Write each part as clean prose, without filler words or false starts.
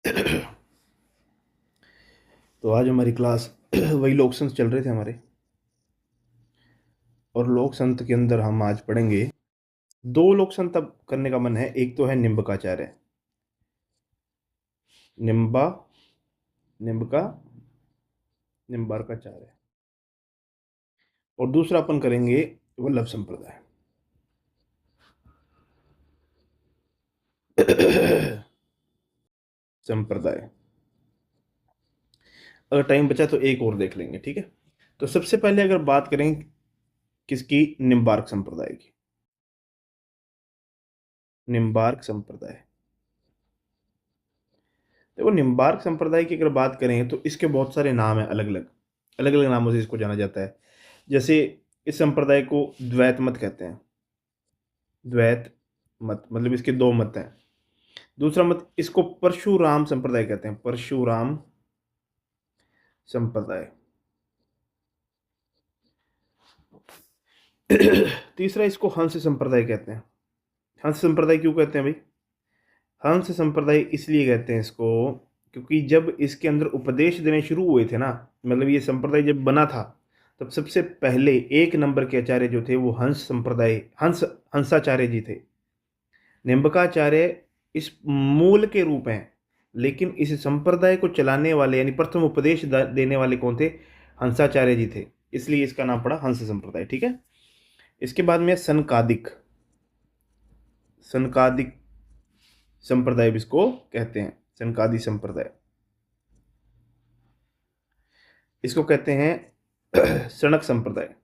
तो आज हमारी क्लास वही लोक संत चल रहे थे हमारे, और लोक संत के अंदर हम आज पढ़ेंगे। दो लोक संत अब करने का मन है। एक तो है निम्बकाचार्य, निम्बा निम्बका निम्बार्काचार्य, और दूसरा अपन करेंगे वल्लभ संप्रदाय। संप्रदाय, अगर टाइम बचा तो एक और देख लेंगे, ठीक है। तो सबसे पहले अगर बात करें किसकी, निम्बार्क संप्रदाय की। निम्बार्क संप्रदाय, देखो निम्बार्क संप्रदाय की अगर बात करें तो इसके बहुत सारे नाम हैं, अलग अलग नामों से इसको जाना जाता है। जैसे इस संप्रदाय को द्वैत मत कहते हैं। द्वैत मत मतलब इसके दो मत हैं। दूसरा मत, इसको परशुराम संप्रदाय कहते हैं, परशुराम संप्रदाय। तीसरा, इसको हंस संप्रदाय कहते हैं। हंस संप्रदाय क्यों कहते हैं भाई? हंस संप्रदाय इसलिए कहते हैं इसको क्योंकि जब इसके अंदर उपदेश देने शुरू हुए थे ना, मतलब ये संप्रदाय जब बना था, तब सबसे पहले एक नंबर के आचार्य जो थे वो हंसाचार्य जी थे। निम्बकाचार्य इस मूल के रूप हैं, लेकिन इस संप्रदाय को चलाने वाले यानी प्रथम उपदेश देने वाले कौन थे? हंसाचार्य जी थे, इसलिए इसका नाम पड़ा हंस संप्रदाय, ठीक है। इसके बाद में सनकादिक, सनकादिक संप्रदाय भी इसको कहते हैं, सनकादि संप्रदाय। इसको कहते हैं सनक संप्रदाय,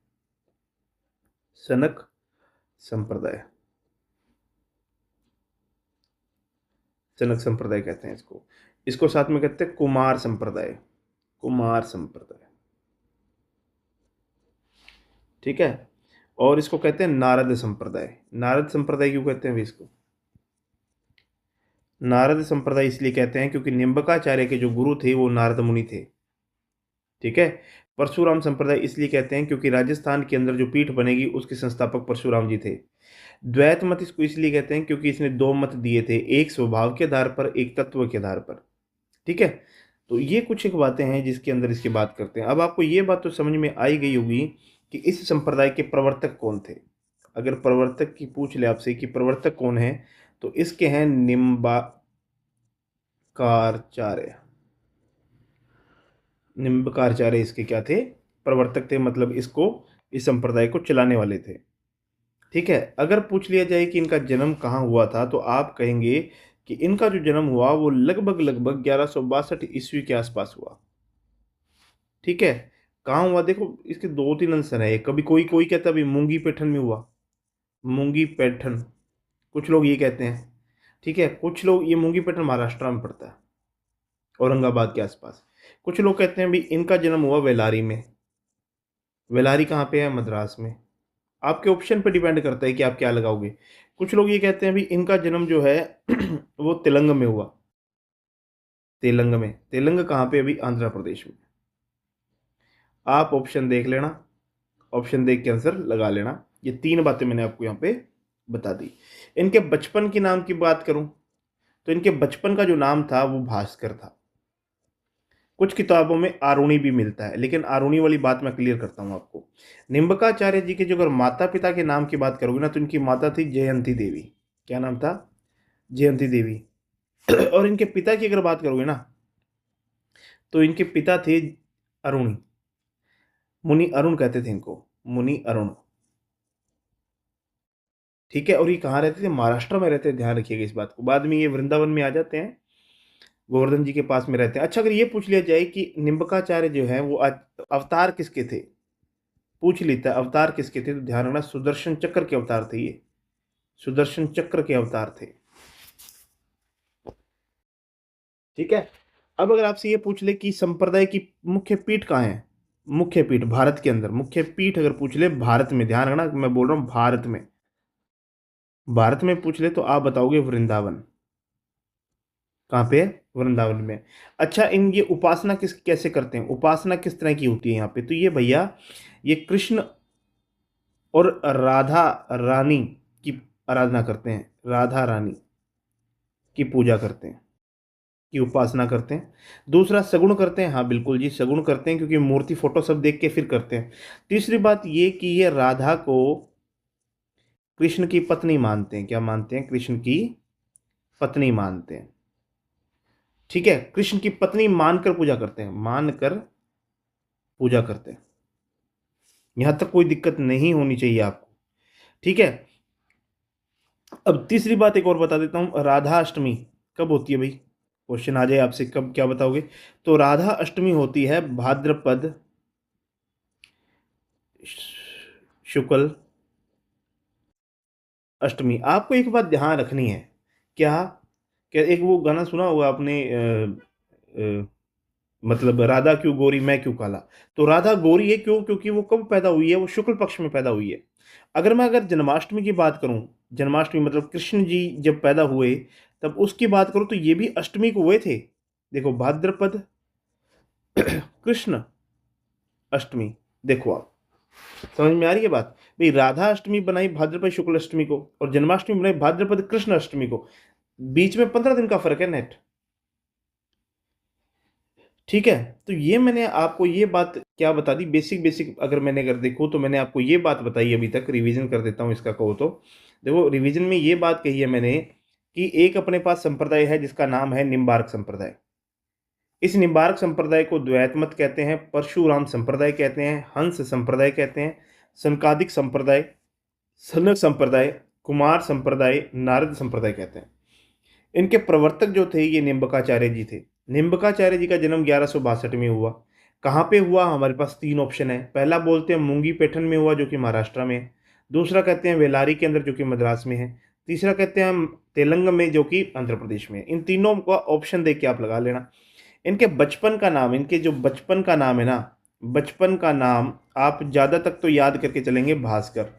सनक संप्रदाय, सनक संप्रदाय कहते हैं इसको। इसको साथ में कहते हैं कुमार संप्रदाय, कुमार संप्रदाय, ठीक है। और इसको कहते हैं नारद संप्रदाय। नारद संप्रदाय क्यों कहते हैं इसको? नारद संप्रदाय इसलिए कहते हैं क्योंकि निम्बकाचार्य के जो गुरु थे वो नारद मुनि थे, ठीक है। परशुराम संप्रदाय इसलिए कहते हैं क्योंकि राजस्थान के अंदर जो पीठ बनेगी उसके संस्थापक परशुराम जी थे। द्वैत मत इसको इसलिए कहते हैं क्योंकि इसने दो मत दिए थे, एक स्वभाव के आधार पर, एक तत्व के आधार पर, ठीक है। तो ये कुछ एक बातें हैं जिसके अंदर इसकी बात करते हैं। अब आपको ये बात तो समझ में आई गई होगी कि इस संप्रदाय के प्रवर्तक कौन थे। अगर प्रवर्तक की पूछ ले आपसे कि प्रवर्तक कौन है, तो इसके हैं निम्बाकारचार्य। निम्बकाचार्य इसके क्या थे? प्रवर्तक थे, मतलब इसको, इस संप्रदाय को चलाने वाले थे, ठीक है। अगर पूछ लिया जाए कि इनका जन्म कहाँ हुआ था, तो आप कहेंगे कि इनका जो जन्म हुआ वो लगभग लगभग 1162 ईस्वी के आसपास हुआ, ठीक है। कहाँ हुआ? देखो इसके दो तीन आंसर है। कभी कोई कोई कहता है भाई मूंगी पैठन में हुआ, मूंगी पैठन, कुछ लोग ये कहते हैं, ठीक है। कुछ लोग, ये मूंगी पैठन महाराष्ट्र में पड़ता है, औरंगाबाद के आसपास। कुछ लोग कहते हैं भाई इनका जन्म हुआ वेलारी में। वेलारी कहाँ पे है? मद्रास में। आपके ऑप्शन पे डिपेंड करता है कि आप क्या लगाओगे। कुछ लोग ये कहते हैं भाई इनका जन्म जो है वो तेलंग में हुआ। तेलंग में, तेलंग कहाँ पे? अभी आंध्र प्रदेश में। आप ऑप्शन देख लेना, ऑप्शन देख के आंसर लगा लेना। ये तीन बातें मैंने आपको यहाँ पे बता दी। इनके बचपन के नाम की बात करूं तो इनके बचपन का जो नाम था वो भास्कर था। कुछ किताबों में आरुणि भी मिलता है, लेकिन आरुणि वाली बात मैं क्लियर करता हूं आपको। निम्बकाचार्य जी के जो अगर माता पिता के नाम की बात करोगे ना, तो इनकी माता थी जयंती देवी। क्या नाम था? जयंती देवी। और इनके पिता की अगर बात करोगे ना, तो इनके पिता थे अरुण, मुनि अरुण कहते थे इनको, मुनि अरुण, ठीक है। और ये कहाँ रहते थे? महाराष्ट्र में रहते थे, ध्यान रखिएगा इस बात को। बाद में ये वृंदावन में आ जाते हैं, गोवर्धन जी के पास में रहते हैं। अच्छा, अगर ये पूछ लिया जाए कि निम्बकाचार्य जो है वो अवतार किसके थे, पूछ लेता है अवतार किसके थे, तो ध्यान रखना सुदर्शन चक्र के अवतार थे ये, सुदर्शन चक्र के अवतार थे, ठीक है। अब अगर आपसे ये पूछ ले कि संप्रदाय की मुख्य पीठ कहाँ है, मुख्य पीठ भारत के अंदर, मुख्य पीठ अगर पूछ ले भारत में, ध्यान रखना मैं बोल रहा हूँ भारत में, भारत में पूछ ले तो आप बताओगे वृंदावन। कहाँ पे है? वृंदावन में। अच्छा, इन ये उपासना किस कैसे करते हैं, उपासना किस तरह की होती है यहाँ पे? तो ये भैया, ये कृष्ण और राधा रानी की आराधना करते हैं, राधा रानी की पूजा करते हैं, की उपासना करते हैं। दूसरा सगुण करते हैं, हाँ बिल्कुल जी सगुण करते हैं, क्योंकि मूर्ति फोटो सब देख के फिर करते हैं। तीसरी बात ये कि ये राधा को कृष्ण की पत्नी मानते हैं। क्या मानते हैं? कृष्ण की पत्नी मानते हैं। ठीक है, कृष्ण की पत्नी मानकर पूजा करते हैं, मानकर पूजा करते हैं। यहां तक कोई दिक्कत नहीं होनी चाहिए आपको। ठीक है, अब तीसरी बात एक और बता देता हूं, राधा अष्टमी कब होती है भाई? क्वेश्चन आ जाए आपसे, कब क्या बताओगे? तो राधा अष्टमी होती है भाद्रपद शुक्ल अष्टमी। आपको एक बात ध्यान रखनी है, क्या? क्या एक वो गाना सुना होगा आपने, अ, मतलब राधा क्यों गोरी मैं क्यों काला? तो राधा गोरी है क्यों? क्योंकि वो कब पैदा हुई है? वो शुक्ल पक्ष में पैदा हुई है। अगर जन्माष्टमी की बात करूं, जन्माष्टमी मतलब कृष्ण जी जब पैदा हुए, तब उसकी बात करूं तो ये भी अष्टमी को हुए थे। देखो, भाद्रपद कृष्ण अष्टमी। देखो आप, समझ में आ रही है बात? भाई राधा अष्टमी बनाई भाद्रपद शुक्ल अष्टमी को, और जन्माष्टमी बनाई भाद्रपद कृष्ण अष्टमी को। बीच में 15 दिन का फर्क है नेट। ठीक है, तो ये मैंने आपको ये बात क्या बता दी, बेसिक बेसिक अगर देखो तो मैंने आपको ये बात बताई। अभी तक रिवीजन कर देता हूँ इसका, कहो तो देखो, रिवीजन में ये बात कही है मैंने कि एक अपने पास संप्रदाय है जिसका नाम है निम्बार्क संप्रदाय। इस निम्बार्क संप्रदाय को द्वैत मत कहते हैं, परशुराम संप्रदाय कहते हैं, हंस संप्रदाय कहते हैं, सनकादिक संप्रदाय, सनक संप्रदाय, कुमार संप्रदाय, नारद संप्रदाय कहते हैं। इनके प्रवर्तक जो थे ये निम्बकाचार्य जी थे। निम्बकाचार्य जी का जन्म 1162 में हुआ। कहाँ पे हुआ? हमारे पास तीन ऑप्शन है। पहला बोलते हैं मूंगी पैठन में हुआ, जो कि महाराष्ट्र में है। दूसरा कहते हैं वेलारी के अंदर, जो कि मद्रास में है। तीसरा कहते हैं तेलंग में, जो कि आंध्र प्रदेश में है। इन तीनों का ऑप्शन देख के आप लगा लेना। इनके बचपन का नाम, इनके जो बचपन का नाम है ना, बचपन का नाम आप ज़्यादा तक तो याद करके चलेंगे, भास्कर।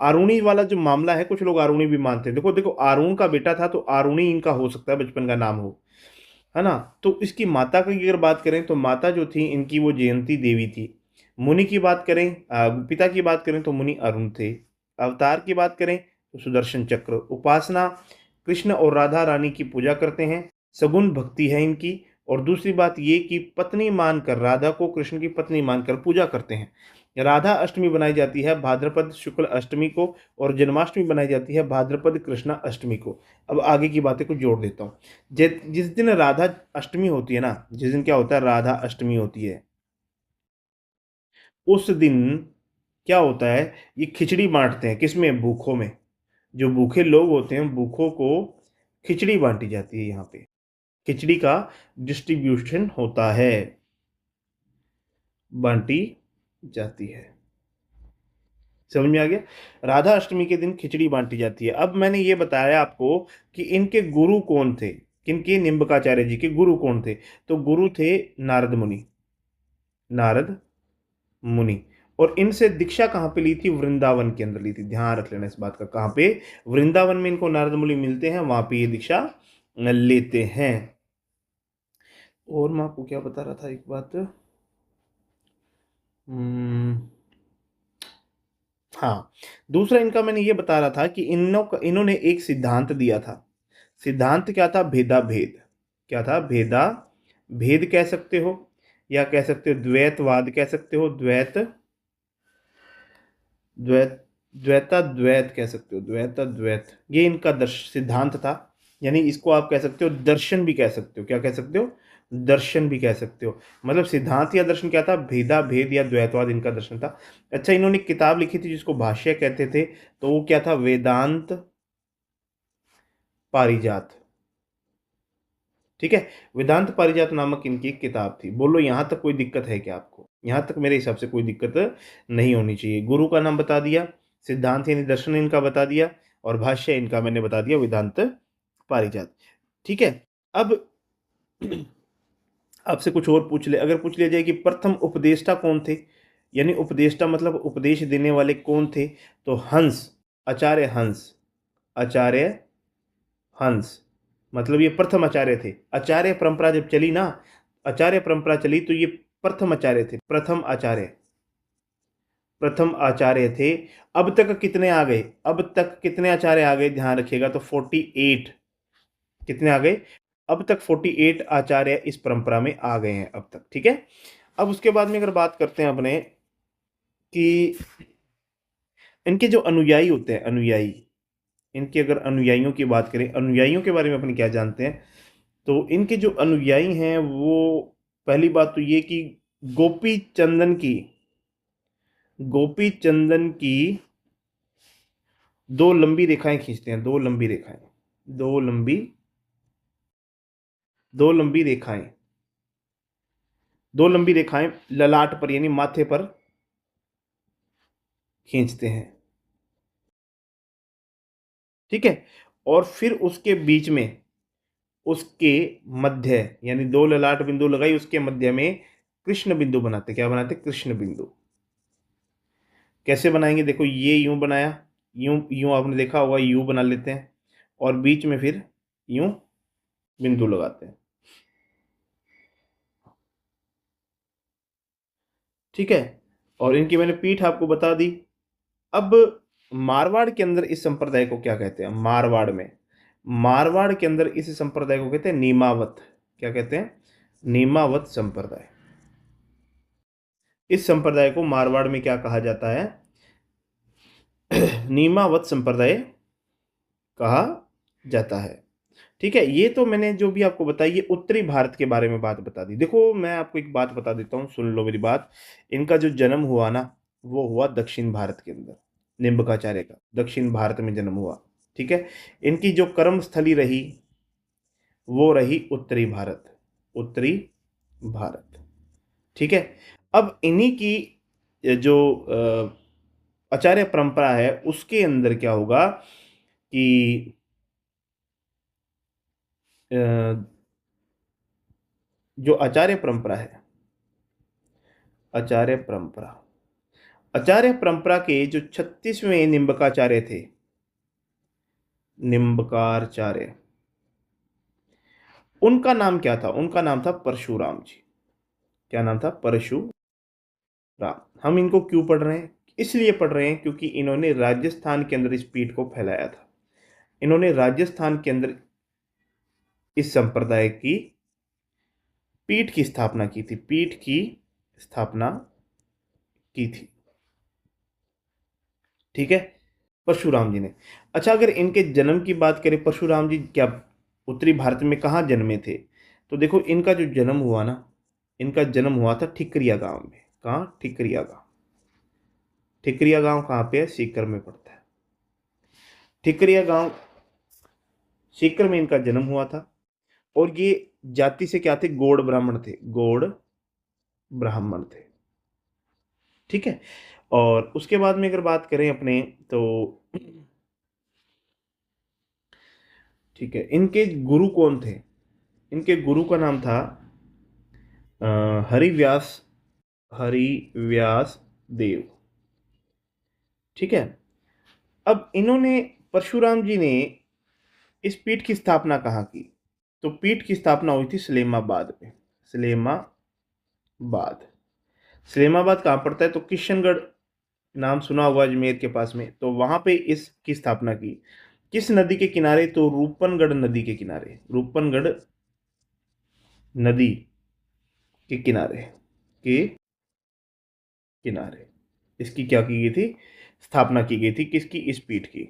आरुणि वाला जो मामला है, कुछ लोग आरुणि भी मानते हैं। देखो देखो, आरुण का बेटा था तो आरुणि इनका हो सकता है बचपन का नाम हो, है ना? तो इसकी माता की अगर बात करें तो माता जो थी इनकी वो जयंती देवी थी। मुनि की बात करें, पिता की बात करें तो मुनि अरुण थे। अवतार की बात करें तो सुदर्शन चक्र। उपासना कृष्ण और राधा रानी की पूजा करते हैं, सगुण भक्ति है इनकी। और दूसरी बात ये कि पत्नी मानकर, राधा को कृष्ण की पत्नी मानकर पूजा करते हैं। राधा अष्टमी बनाई जाती है भाद्रपद शुक्ल अष्टमी को, और जन्माष्टमी बनाई जाती है भाद्रपद कृष्णा अष्टमी को। अब आगे की बातें को जोड़ देता हूँ। जिस दिन राधा अष्टमी होती है ना, जिस दिन क्या होता है, राधा अष्टमी होती है, उस दिन क्या होता है, ये खिचड़ी बांटते हैं। किसमें? भूखों में। जो भूखे लोग होते हैं, भूखों को खिचड़ी बांटी जाती है। यहाँ पे खिचड़ी का डिस्ट्रीब्यूशन होता है, बांटी जाती है। समझ में आ गया? राधा अष्टमी के दिन खिचड़ी बांटी जाती है। अब मैंने ये बताया आपको कि इनके गुरु कौन थे, किनके, निम्बकाचार्य जी के गुरु कौन थे? तो गुरु थे नारद मुनि, नारद मुनि। और इनसे दीक्षा कहाँ पे ली थी? वृंदावन के अंदर ली थी। ध्यान रख लेना इस बात का, कहाँ पे? वृंदावन में इनको नारद मुनि मिलते हैं, वहां पे ये दीक्षा लेते हैं। और मैं आपको क्या बता रहा था, एक बात, हम्म, हाँ, दूसरा इनका मैंने ये बता रहा था कि इन्होंने एक सिद्धांत दिया था। सिद्धांत क्या था? भेदा भेद। क्या था? भेदा भेद कह सकते हो, या कह सकते हो द्वैतवाद, कह सकते हो द्वैत, द्वैत, द्वैत कह सकते हो, द्वैत। ये इनका सिद्धांत था। यानी इसको आप कह सकते हो दर्शन भी कह सकते हो। क्या कह सकते हो? दर्शन भी कह सकते हो। मतलब सिद्धांत या दर्शन क्या था? भेदा भेद या द्वैतवाद इनका दर्शन था। अच्छा, इन्होंने एक किताब लिखी थी जिसको भाष्य कहते थे, तो वो क्या था? वेदांत पारिजात। ठीक है, वेदांत पारिजात नामक इनकी एक किताब थी। बोलो यहाँ तक कोई दिक्कत है क्या आपको? यहाँ तक मेरे हिसाब से कोई दिक्कत नहीं होनी चाहिए। गुरु का नाम बता दिया, सिद्धांत यानी दर्शन इनका बता दिया, और भाष्य इनका मैंने बता दिया, वेदांत पारिजात। ठीक है, अब आपसे कुछ और पूछ ले, अगर पूछ लिया जाए कि प्रथम उपदेष्टा कौन थे, यानी उपदेष्टा मतलब उपदेश देने वाले कौन थे, तो हंस, आचार्य हंस, आचार्य हंस, मतलब ये प्रथम आचार्य थे। आचार्य परंपरा जब चली ना, आचार्य परंपरा चली तो ये प्रथम आचार्य थे, प्रथम आचार्य, प्रथम आचार्य थे। अब तक कितने आ गए? अब तक कितने आचार्य आ गए? ध्यान रखिएगा, तो 48। कितने आ गए? अब तक 48 आचार्य इस परंपरा में आ गए हैं अब तक, ठीक है। अब उसके बाद में अगर बात करते हैं अपने कि इनके जो अनुयायी होते हैं, अनुयायी, इनके अगर अनुयायियों की बात करें, अनुयायियों के बारे में अपन क्या जानते हैं, तो इनके जो अनुयायी हैं वो, पहली बात तो ये कि गोपी चंदन की गोपी चंदन की दो लंबी रेखाएं खींचते हैं, दो लंबी रेखाएं, दो लंबी दो लंबी रेखाएं दो लंबी रेखाएं ललाट पर यानी माथे पर खींचते हैं, ठीक है। और फिर उसके बीच में, उसके मध्य यानी दो ललाट बिंदु लगाई, उसके मध्य में कृष्ण बिंदु बनाते। क्या बनाते? कृष्ण बिंदु। कैसे बनाएंगे? देखो, ये यूं बनाया, यूं यूं आपने देखा होगा, यूं बना लेते हैं और बीच में फिर यूं बिंदु लगाते हैं, ठीक है। और इनकी मैंने पीठ आपको बता दी। अब मारवाड़ के अंदर इस संप्रदाय को क्या कहते हैं? मारवाड़ के अंदर इस संप्रदाय को कहते हैं नीमावत। क्या कहते हैं? नीमावत संप्रदाय। इस संप्रदाय को मारवाड़ में क्या कहा जाता है? नीमावत संप्रदाय कहा जाता है, ठीक है। ये तो मैंने जो भी आपको बताई, ये उत्तरी भारत के बारे में बात बता दी। देखो, मैं आपको एक बात बता देता हूँ, सुन लो मेरी बात। इनका जो जन्म हुआ ना, वो हुआ दक्षिण भारत के अंदर। निम्बकाचार्य का दक्षिण भारत में जन्म हुआ, ठीक है। इनकी जो कर्म स्थली रही वो रही उत्तरी भारत, उत्तरी भारत, ठीक है। अब इन्हीं की जो आचार्य परंपरा है, उसके अंदर क्या होगा कि अ, जो आचार्य परंपरा है, आचार्य परंपरा आचार्य परंपरा के जो 36वें निम्बकाचार्य थे, निम्बकारचार्य, उनका नाम क्या था? उनका नाम था परशुराम जी। क्या नाम था? परशुराम। हम इनको क्यों पढ़ रहे हैं? इसलिए पढ़ रहे हैं क्योंकि इन्होंने राजस्थान के अंदर इस पीठ को फैलाया था। इन्होंने राजस्थान के अंदर इस संप्रदाय की पीठ की स्थापना की थी, पीठ की स्थापना की थी, ठीक है, परशुराम जी ने। अच्छा, अगर इनके जन्म की बात करें, परशुराम जी क्या उत्तरी भारत में कहाँ जन्मे थे? तो देखो, इनका जो जन्म हुआ ना, इनका जन्म हुआ था ठिकरिया गांव में। कहाँ? ठिकरिया गांव। ठिकरिया गांव कहाँ पे है? सीकर में पड़ता है। ठिकरिया गांव, सीकर में इनका जन्म हुआ था। और ये जाति से क्या थे? गौड़ ब्राह्मण थे, गौड़ ब्राह्मण थे, ठीक है। और उसके बाद में अगर बात करें अपने, तो ठीक है, इनके गुरु कौन थे? इनके गुरु का नाम था हरिव्यास, हरिव्यास देव, ठीक है। अब इन्होंने, परशुराम जी ने इस पीठ की स्थापना कहाँ की? तो पीठ की स्थापना हुई थी सलेमाबाद में। सलेमाबाद, सलेमाबाद कहाँ पड़ता है? तो किशनगढ़ नाम सुना होगा, अजमेर के पास में। तो वहां पे इसकी स्थापना की। किस नदी के किनारे? तो रूपनगढ़ नदी के किनारे, रूपनगढ़ नदी के किनारे, के किनारे इसकी क्या की गई थी? स्थापना की गई थी। किसकी? इस पीठ की।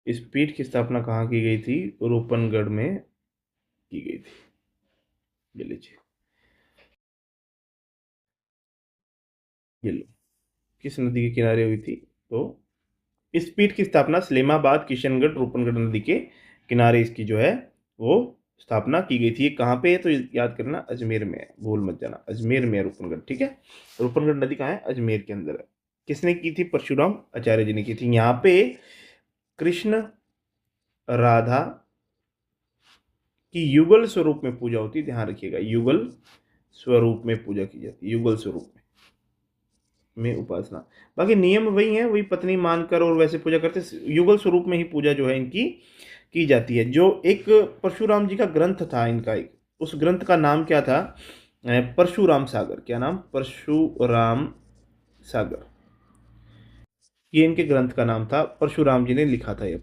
इस पीठ की स्थापना कहाँ की गई थी? रूपनगढ़ में की गई थी। ये लीजिए, ये लो, किस नदी के किनारे हुई थी? तो इस पीठ की स्थापना सलेमाबाद, किशनगढ़, रूपनगढ़ नदी के किनारे इसकी जो है वो स्थापना की गई थी। ये कहाँ पे है? तो याद करना, अजमेर में है, भूल मत जाना, अजमेर में है रूपनगढ़, ठीक है। रूपनगढ़ नदी कहाँ है? अजमेर के अंदर है। किसने की थी? परशुराम आचार्य जी ने की थी। यहाँ पे कृष्ण राधा की युगल स्वरूप में पूजा होती है, ध्यान रखिएगा, युगल स्वरूप में पूजा की जाती है, युगल स्वरूप में उपासना। बाकी नियम वही है, वही पत्नी मानकर और वैसे पूजा करते, युगल स्वरूप में ही पूजा जो है इनकी की जाती है। जो एक परशुराम जी का ग्रंथ था इनका, एक, उस ग्रंथ का नाम क्या था? परशुराम सागर। क्या नाम? परशुराम सागर। ये इनके ग्रंथ का नाम था, परशुराम जी ने लिखा था, ये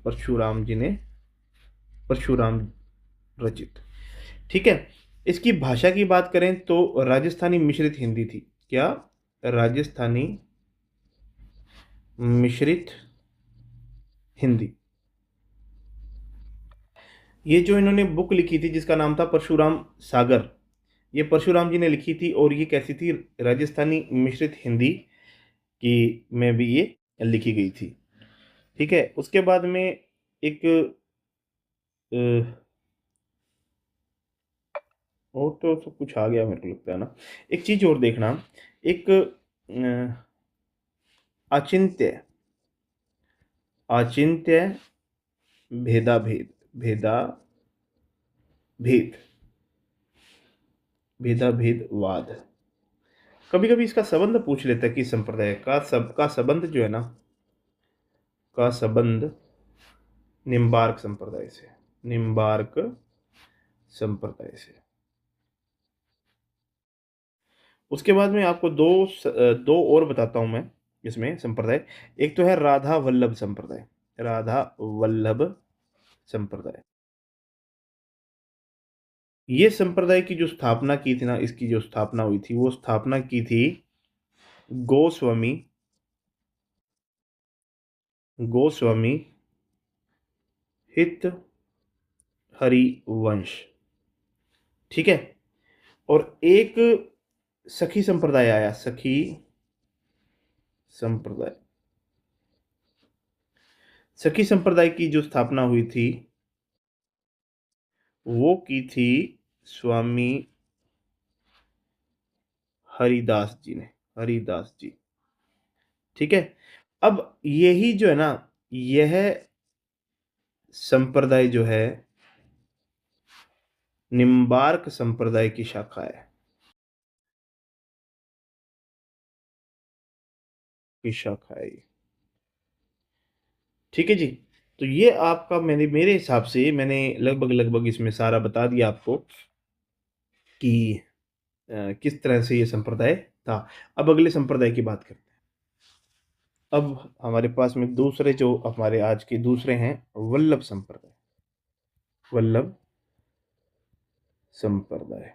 परशुराम रचित। ठीक है। इसकी भाषा की बात करें तो राजस्थानी मिश्रित हिंदी थी। क्या? राजस्थानी मिश्रित हिंदी। ये जो इन्होंने बुक लिखी थी जिसका नाम था परशुराम सागर, ये परशुराम जी ने लिखी थी, और ये कैसी थी? राजस्थानी मिश्रित हिंदी की में भी ये लिखी गई थी। ठीक है। उसके बाद में एक अ, और तो सब कुछ आ गया मेरे को लगता है ना। एक चीज और देखना, एक अचिंत्य अचिंत्य भेदा भेद भेदा भेद भेदा भेदवाद। कभी कभी इसका संबंध पूछ लेता है कि संप्रदाय का सबका संबंध जो है ना, का संबंध निम्बार्क संप्रदाय से, निम्बार्क संप्रदाय से। उसके बाद में आपको दो और बताता हूं मैं इसमें संप्रदाय। एक तो है राधा वल्लभ संप्रदाय, राधा वल्लभ संप्रदाय। ये संप्रदाय की जो स्थापना की थी ना, इसकी जो स्थापना हुई थी, वो स्थापना की थी गोस्वामी गोस्वामी हित हरिवंश। ठीक है। और एक सखी संप्रदाय आया, सखी संप्रदाय। सखी संप्रदाय की जो स्थापना हुई थी वो की थी स्वामी हरिदास जी ने, हरिदास जी। ठीक है। अब यही जो है ना, यह संप्रदाय जो है निम्बार्क संप्रदाय की शाखा है, की शाखा है ये। ठीक है जी। तो ये आपका, मेरे हिसाब से मैंने लगभग लगभग इसमें सारा बता दिया आपको कि किस तरह से ये संप्रदाय था। अब अगले संप्रदाय की बात करते हैं। अब हमारे पास में दूसरे जो हमारे आज के दूसरे हैं, वल्लभ संप्रदाय। वल्लभ संप्रदाय।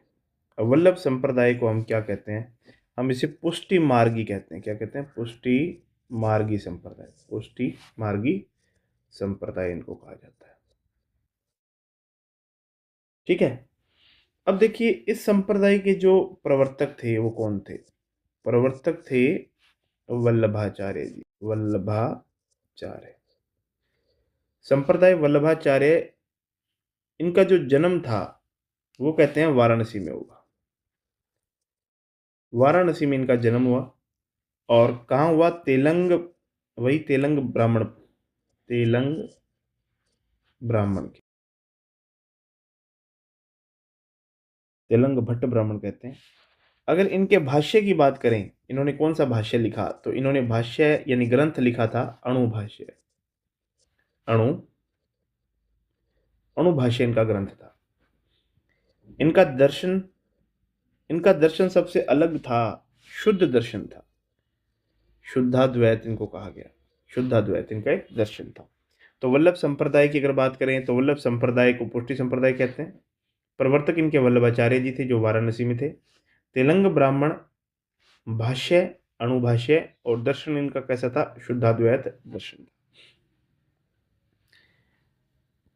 अब वल्लभ संप्रदाय को हम क्या कहते हैं? हम इसे पुष्टि मार्गी कहते हैं। क्या कहते हैं? पुष्टि मार्गी संप्रदाय। पुष्टि मार्गी संप्रदाय इनको कहा जाता है। ठीक है। अब देखिए, इस संप्रदाय के जो प्रवर्तक थे वो कौन थे? प्रवर्तक थे वल्लभाचार्य जी, वल्लभाचार्य। संप्रदाय वल्लभाचार्य, इनका जो जन्म था वो कहते हैं वाराणसी में हुआ। वाराणसी में इनका जन्म हुआ। और कहाँ हुआ? वही तेलंग ब्राह्मण के, तेलंग भट्ट ब्राह्मण कहते हैं। अगर इनके भाष्य की बात करें, इन्होंने कौन सा भाष्य लिखा? तो इन्होंने भाष्य यानी ग्रंथ लिखा था अणु भाष्य। अणु अणु भाष्य इनका ग्रंथ था। इनका दर्शन इनका दर्शन सबसे अलग था, शुद्ध दर्शन था। शुद्धाद्वैत इनको कहा गया। शुद्धाद्वैत इनका एक दर्शन था। तो वल्लभ संप्रदाय की अगर बात करें तो वल्लभ संप्रदाय को पुष्टि संप्रदाय कहते हैं। प्रवर्तक इनके वल्लभाचार्य जी थे जो वाराणसी में थे। तेलंग ब्राह्मण, भाष्य अणुभाष्य, और दर्शन इनका कैसा था? शुद्धाद्वैत दर्शन।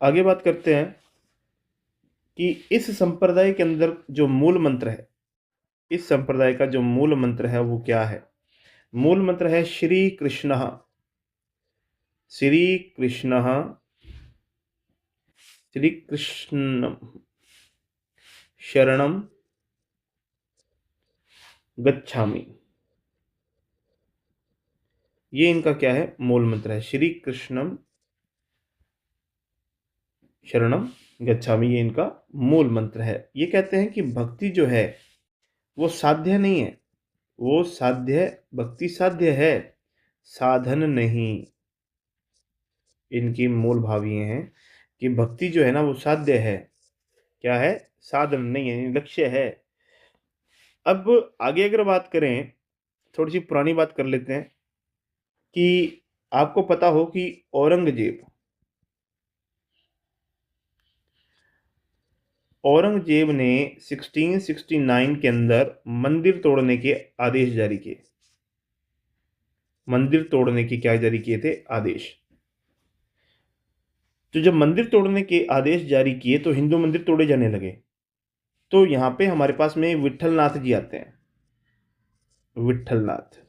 आगे बात करते हैं कि इस संप्रदाय के अंदर जो मूल मंत्र है, इस संप्रदाय का जो मूल मंत्र है वो क्या है? मूल मंत्र है श्री कृष्ण, श्री कृष्ण, श्री कृष्ण शरणम गच्छामि। ये इनका क्या है? मूल मंत्र है, श्री कृष्णम शरणम गच्छामि। ये इनका मूल मंत्र है। ये कहते हैं कि भक्ति जो है वो साध्य नहीं है, वो साध्य, भक्ति साध्य है, साधन नहीं। इनकी मूल भाव ये हैं कि भक्ति जो है ना वो साध्य है, क्या है? साधन नहीं है, लक्ष्य है। अब आगे अगर बात करें, थोड़ी सी पुरानी बात कर लेते हैं कि आपको पता हो कि औरंगजेब ने 1669 के अंदर मंदिर तोड़ने के आदेश जारी किए। मंदिर तोड़ने के क्या जारी किए थे? आदेश। तो जब मंदिर तोड़ने के आदेश जारी किए तो हिंदू मंदिर तोड़े जाने लगे। तो यहां पे हमारे पास में विट्ठलनाथ जी आते हैं। विट्ठलनाथ,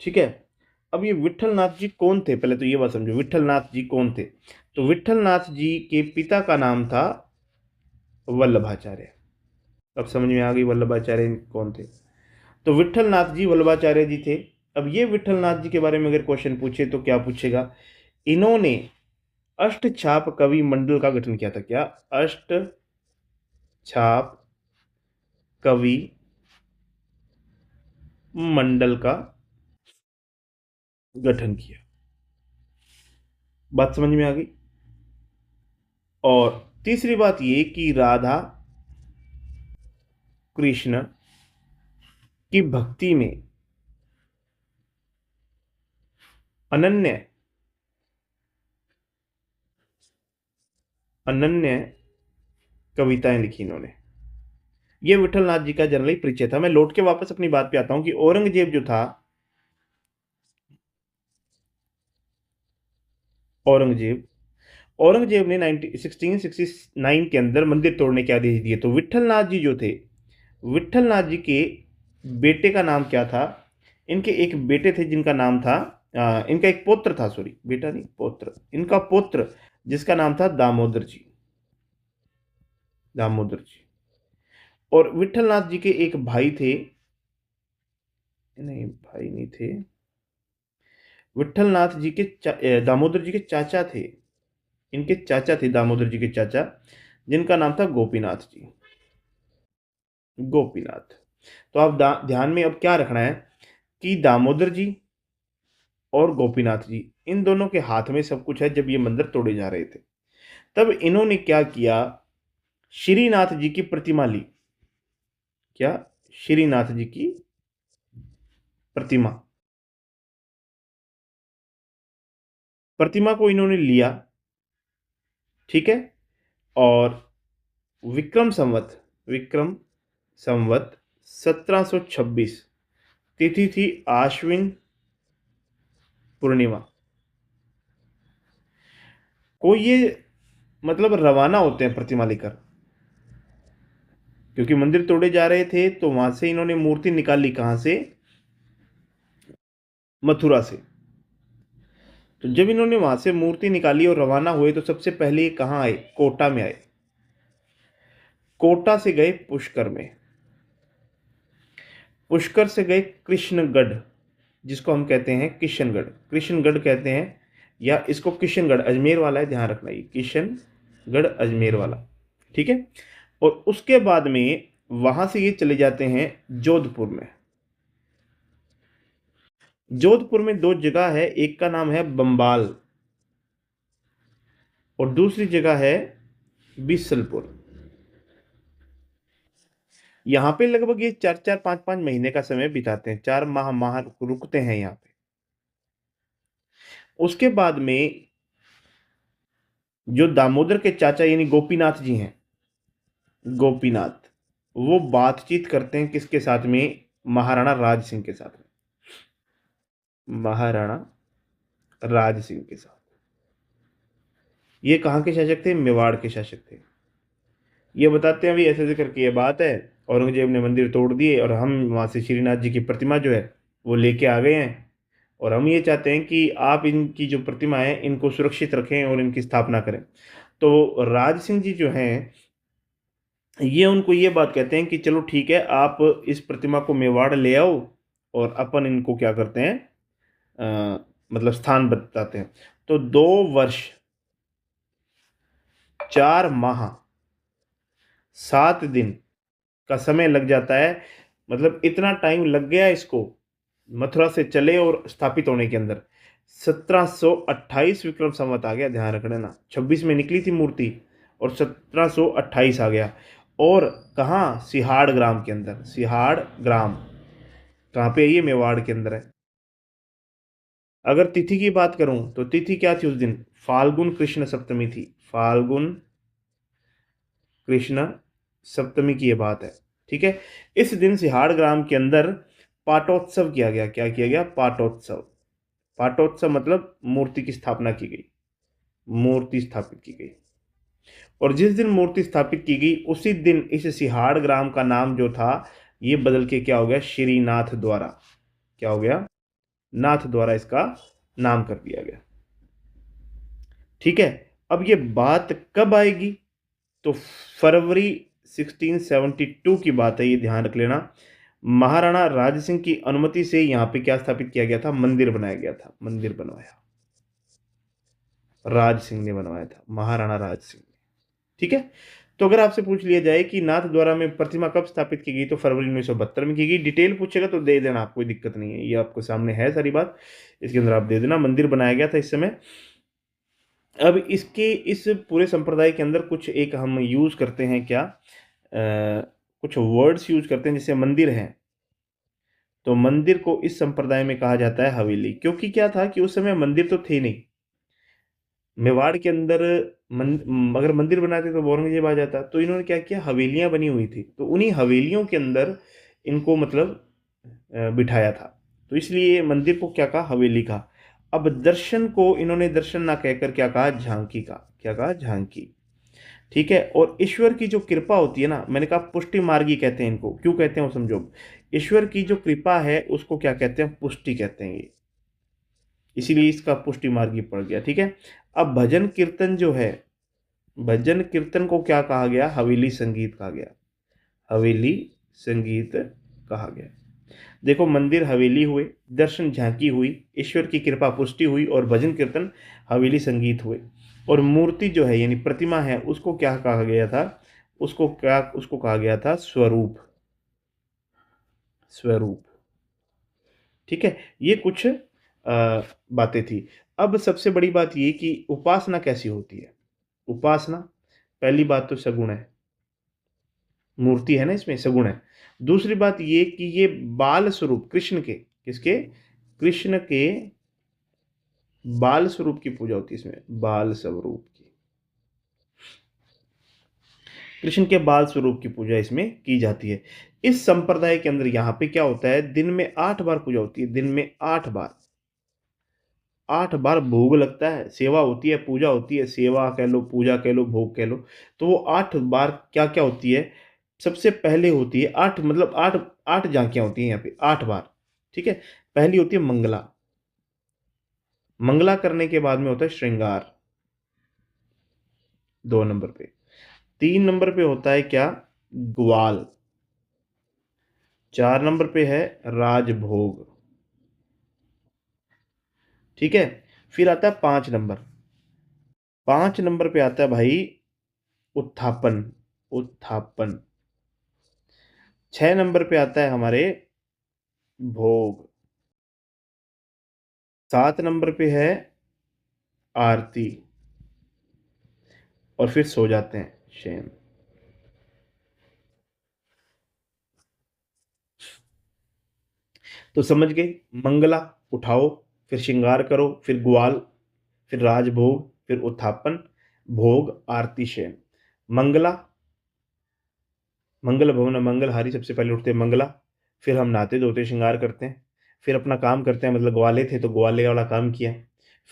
ठीक है। अब ये विट्ठलनाथ जी कौन थे? पहले तो ये बात समझो, विट्ठलनाथ जी कौन थे। तो विट्ठलनाथ जी के पिता का नाम था वल्लभाचार्य। अब समझ में आ गई वल्लभाचार्य कौन थे। तो विट्ठलनाथ जी वल्लभाचार्य जी थे। अब ये विट्ठलनाथ जी के बारे में अगर क्वेश्चन पूछे तो क्या पूछेगा? इन्होंने अष्टछाप कवि मंडल का गठन किया था। क्या? अष्टछाप कवि मंडल का गठन किया। बात समझ में आ गई। और तीसरी बात ये कि राधा कृष्ण की भक्ति में अनन्य अनन्य कविताएं लिखी इन्होंने। ये विठलनाथ जी का जनरली परिचय था। मैं लौट के वापस अपनी बात पे आता हूं कि औरंगजेब जो था, औरंगजेब औरंगजेब ने 1669 के अंदर मंदिर तोड़ने के आदेश दिए। तो विठलनाथ जी जो थे, विठलनाथ जी के बेटे का नाम क्या था? इनके एक बेटे थे जिनका नाम था इनका एक पुत्र था, सॉरी बेटा नहीं पुत्र, इनका पुत्र जिसका नाम था दामोदर जी। दामोदर जी। और विठलनाथ जी के एक भाई थे, नहीं भाई नहीं थे, विठलनाथ जी के दामोदर जी के चाचा थे। इनके चाचा थे दामोदर जी के चाचा, जिनका नाम था गोपीनाथ जी। गोपीनाथ। तो आप ध्यान में अब क्या रखना है कि दामोदर जी और गोपीनाथ जी, इन दोनों के हाथ में सब कुछ है जब ये मंदिर तोड़े जा रहे थे। तब इन्होंने क्या किया? श्रीनाथ जी की प्रतिमा ली। क्या? श्रीनाथ जी की प्रतिमा, प्रतिमा को इन्होंने लिया, ठीक है। और विक्रम संवत 1726 तिथि थी आश्विन पूर्णिमा को ये मतलब रवाना होते हैं प्रतिमा लेकर। क्योंकि मंदिर तोड़े जा रहे थे तो वहां से इन्होंने मूर्ति निकाली। कहां से? मथुरा से। तो जब इन्होंने वहां से मूर्ति निकाली और रवाना हुए तो सबसे पहले ये कहां आए? कोटा में आए। कोटा से गए पुष्कर में, पुष्कर से गए कृष्णगढ़, जिसको हम कहते हैं किशनगढ़, कृष्णगढ़ कहते हैं, या इसको किशनगढ़, अजमेर वाला है, ध्यान रखना, ये किशनगढ़ अजमेर वाला, ठीक है। और उसके बाद में वहां से ये चले जाते हैं जोधपुर में। जोधपुर में दो जगह है, एक का नाम है बंबाल और दूसरी जगह है बिसलपुर। यहां पे लगभग ये 4-4 5-5 महीने का समय बिताते हैं, 4 माह रुकते हैं यहाँ पे। उसके बाद में जो दामोदर के चाचा यानी गोपीनाथ जी हैं, गोपीनाथ, वो बातचीत करते हैं किसके साथ में? महाराणा राज सिंह के साथ में। महाराणा राज सिंह के साथ। ये कहाँ के शासक थे? मेवाड़ के शासक थे। ये बताते हैं अभी ऐसे ऐसे करके ये बात है, औरंगजेब ने मंदिर तोड़ दिए और हम वहाँ से श्रीनाथ जी की प्रतिमा जो है वो लेके आ गए हैं। और हम ये चाहते हैं कि आप इनकी जो प्रतिमा है इनको सुरक्षित रखें और इनकी स्थापना करें। तो राज सिंह जी जो हैं, ये उनको ये बात कहते हैं कि चलो ठीक है, आप इस प्रतिमा को मेवाड़ ले आओ और अपन इनको क्या करते हैं, मतलब स्थान बताते हैं। तो 2 वर्ष 4 माह 7 दिन का समय लग जाता है। मतलब इतना टाइम लग गया इसको मथुरा से चले और स्थापित होने के अंदर। 1728 विक्रम संवत आ गया, ध्यान रखना ना, 26 में निकली थी मूर्ति और 1728 आ गया। और कहाँ? सिहाड़ ग्राम के अंदर। सिहाड़ ग्राम कहाँ पे है? ये मेवाड़ के अंदर है। अगर तिथि की बात करूं तो तिथि क्या थी उस दिन? फाल्गुन कृष्ण सप्तमी थी। फाल्गुन कृष्ण सप्तमी की ये बात है। ठीक है। इस दिन सिहाड़ ग्राम के अंदर पाटोत्सव किया गया। क्या किया गया? पाटोत्सव। पाटोत्सव मतलब मूर्ति की स्थापना की गई, मूर्ति स्थापित की गई। और जिस दिन मूर्ति स्थापित की गई उसी दिन इस सिहाड़ ग्राम का नाम जो था ये बदल के क्या हो गया? श्रीनाथ द्वारा। क्या हो गया? नाथ द्वारा इसका नाम कर दिया गया। ठीक है। अब ये बात कब आएगी? तो फरवरी 1672 की बात है, ये ध्यान रख लेना। महाराणा राज सिंह की अनुमति से यहां पे क्या स्थापित किया गया था? मंदिर बनाया गया था। मंदिर बनवाया, राज सिंह ने बनवाया था, महाराणा राज सिंह ने। ठीक है। तो अगर आपसे पूछ लिया जाए कि नाथ द्वारा में प्रतिमा कब स्थापित की गई, तो फरवरी 1972 में की गई। डिटेल पूछेगा तो दे देना, आप, कोई दिक्कत नहीं है, ये आपको सामने है सारी बात, इसके अंदर आप दे देना। मंदिर बनाया गया था इस समय। अब इसके इस पूरे संप्रदाय के अंदर कुछ एक हम यूज करते हैं, क्या कुछ वर्ड्स यूज करते हैं। जैसे मंदिर है तो मंदिर को इस संप्रदाय में कहा जाता है हवेली। क्योंकि क्या था कि उस समय मंदिर तो थे नहीं मेवाड़ के अंदर। अगर मंदिर बनाते तो औरंगजेब आ जाता। तो इन्होंने क्या किया? हवेलियां बनी हुई थी, तो उन्हीं हवेलियों के अंदर इनको मतलब बिठाया था। तो इसलिए मंदिर को क्या कहा? हवेली कहा। अब दर्शन को इन्होंने दर्शन ना कहकर क्या कहा? झांकी का। क्या कहा? झांकी। ठीक है। और ईश्वर की जो कृपा होती है ना, मैंने कहा पुष्टि मार्गी कहते हैं इनको। क्यों कहते हैं वो समझो। ईश्वर की जो कृपा है उसको क्या कहते हैं? पुष्टि कहते हैं ये, इसीलिए इसका पुष्टि मार्गी पड़ गया। ठीक है। अब भजन कीर्तन जो है, भजन कीर्तन को क्या कहा गया? हवेली संगीत कहा गया। हवेली संगीत कहा गया। देखो, मंदिर हवेली हुए, दर्शन झांकी हुई, ईश्वर की कृपा पुष्टि हुई, और भजन कीर्तन हवेली संगीत हुए। और मूर्ति जो है यानी प्रतिमा है उसको क्या कहा गया था? उसको कहा गया था स्वरूप। स्वरूप। ठीक है। ये कुछ बातें थी। अब सबसे बड़ी बात ये कि उपासना कैसी होती है। उपासना, पहली बात तो सगुण है, मूर्ति है ना इसमें, सगुण है। दूसरी बात ये कि ये बाल स्वरूप कृष्ण के, किसके? कृष्ण के बाल स्वरूप की पूजा होती है इसमें, बाल स्वरूप की, कृष्ण के बाल स्वरूप की पूजा इसमें की जाती है। इस संप्रदाय के अंदर यहाँ पे क्या होता है? दिन में 8 बार पूजा होती है। दिन में 8 बार, 8 बार भोग लगता है, सेवा होती है, पूजा होती है। सेवा कह लो, पूजा कह लो, भोग कह लो। तो वो 8 बार क्या क्या होती है? सबसे पहले होती है आठ, मतलब आठ, 8 झांकियां होती हैं यहाँ पे, 8 बार। ठीक है। पहली होती है मंगला। मंगला करने के बाद में होता है श्रृंगार, 2 नंबर पे। 3 नंबर पे होता है क्या? ग्वाल। 4 नंबर पे है राजभोग। ठीक है। फिर आता है 5 नंबर। 5 नंबर पे आता है भाई उत्थापन। उत्थापन। 6 नंबर पे आता है हमारे भोग। 7 नंबर पे है आरती। और फिर सो जाते हैं, शयन। तो समझ गए, मंगला उठाओ, फिर श्रृंगार करो, फिर ग्वाल, फिर राजभोग, फिर उत्थापन, भोग, आरती, शयन। मंगला, मंगल भवन मंगलहारी, सबसे पहले उठते हैं मंगला। फिर हम नहाते धोते श्रृंगार करते हैं, फिर अपना काम करते हैं, मतलब ग्वाले थे तो ग्वाले वाला काम किया।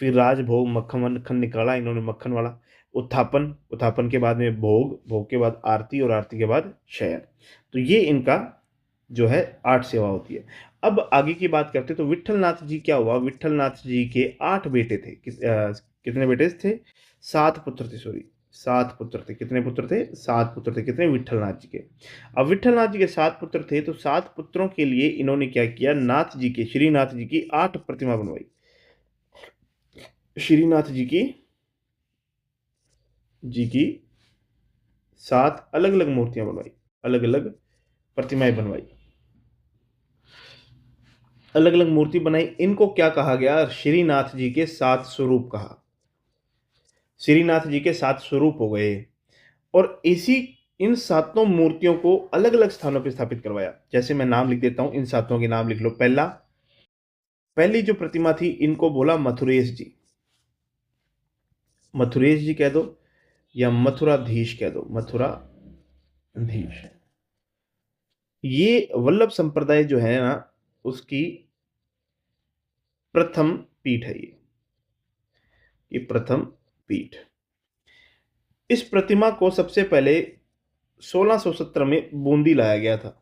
फिर राजभोग, मक्खन मक्खन निकाला इन्होंने, मक्खन वाला। उत्थापन, उत्थापन के बाद में भोग, भोग के बाद आरती, और आरती के बाद शयन। तो ये इनका जो है 8 सेवा होती है। अब आगे की बात करते तो विट्ठलनाथ जी क्या हुआ? विट्ठलनाथ जी के 8 बेटे थे। कितने बेटे थे? 7 पुत्र थे, सॉरी, 7 पुत्र थे। कितने पुत्र थे? 7 पुत्र थे। कितने? विट्ठलनाथ जी के। अब विट्ठलनाथ जी के 7 पुत्र थे, तो 7 पुत्रों के लिए इन्होंने क्या किया? नाथ जी के, श्रीनाथ जी की 8 प्रतिमा बनवाई। श्रीनाथ जी की 7 अलग अलग मूर्तियां बनवाई, अलग अलग प्रतिमाएं बनवाई, अलग अलग मूर्ति बनाई। इनको क्या कहा गया? श्रीनाथ जी के 7 स्वरूप कहा। श्रीनाथ जी के 7 स्वरूप हो गए। और इसी इन 7 मूर्तियों को अलग अलग स्थानों पर स्थापित करवाया। जैसे मैं नाम लिख देता हूं, इन 7 के नाम लिख लो। पहला पहली जो प्रतिमा थी इनको बोला मथुरेश जी, मथुरेश जी कह दो या मथुराधीश कह दो, मथुराधीश। ये वल्लभ संप्रदाय जो है ना, उसकी प्रथम पीठ है ये प्रथम पीठ। इस प्रतिमा को सबसे पहले 1617 में बूंदी लाया गया था,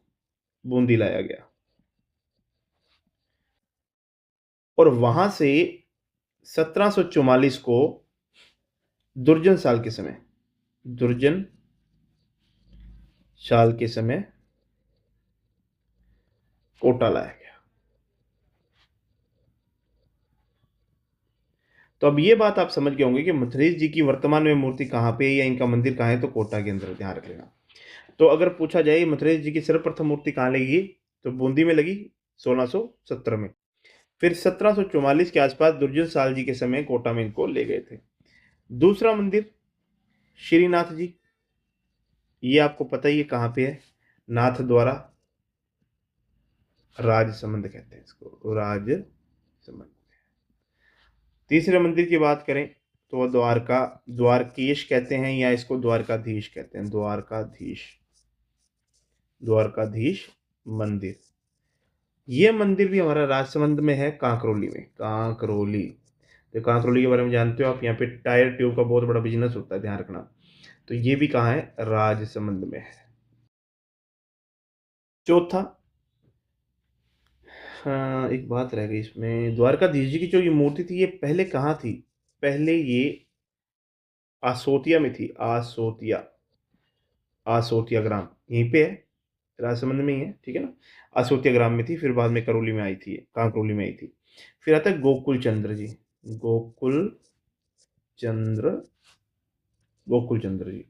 बूंदी लाया गया, और वहां से 1744 को दुर्जन साल के समय, दुर्जन साल के समय कोटा लाया गया। तो अब ये बात आप समझ गए होंगे कि मथुरेश जी की वर्तमान में मूर्ति कहाँ पे है या इनका मंदिर कहाँ है, तो कोटा के अंदर, ध्यान रख लेना। तो अगर पूछा जाए मथुरेश जी की सर्वप्रथम मूर्ति कहाँ लगी, तो बूंदी में लगी 1617 में। फिर 1744 के आसपास दुर्जन साल जी के समय कोटा में इनको ले गए थे। दूसरा मंदिर श्रीनाथ जी, ये आपको पता ही है कहाँ पे है, नाथ द्वारा, राजसमंद कहते हैं इसको, राजसमंद। तीसरे मंदिर की बात करें तो द्वारका, द्वारकीश कहते हैं या इसको द्वारकाधीश कहते हैं, द्वारकाधीश, द्वारकाधीश मंदिर। ये मंदिर भी हमारा राजसमंद में है, कांकरोली में, कांकरोली। तो कांकरोली के बारे में जानते हो आप, यहाँ पे टायर ट्यूब का बहुत बड़ा बिजनेस होता है, ध्यान रखना। तो ये भी कहाँ है, राजसमंद में है। चौथा, हाँ एक बात रह गई इसमें, द्वारकाधीश जी की जो ये मूर्ति थी ये पहले कहाँ थी, पहले ये आसोतिया में थी, आसोतिया, आसोतिया ग्राम यहीं पे है, राजसमंद में ही है, ठीक है ना। आसोतिया ग्राम में थी, फिर बाद में करौली में आई थी, कांकरोली में आई थी। फिर आता है गोकुल चंद्र जी, गोकुल चंद्र, गोकुल चंद्र जी,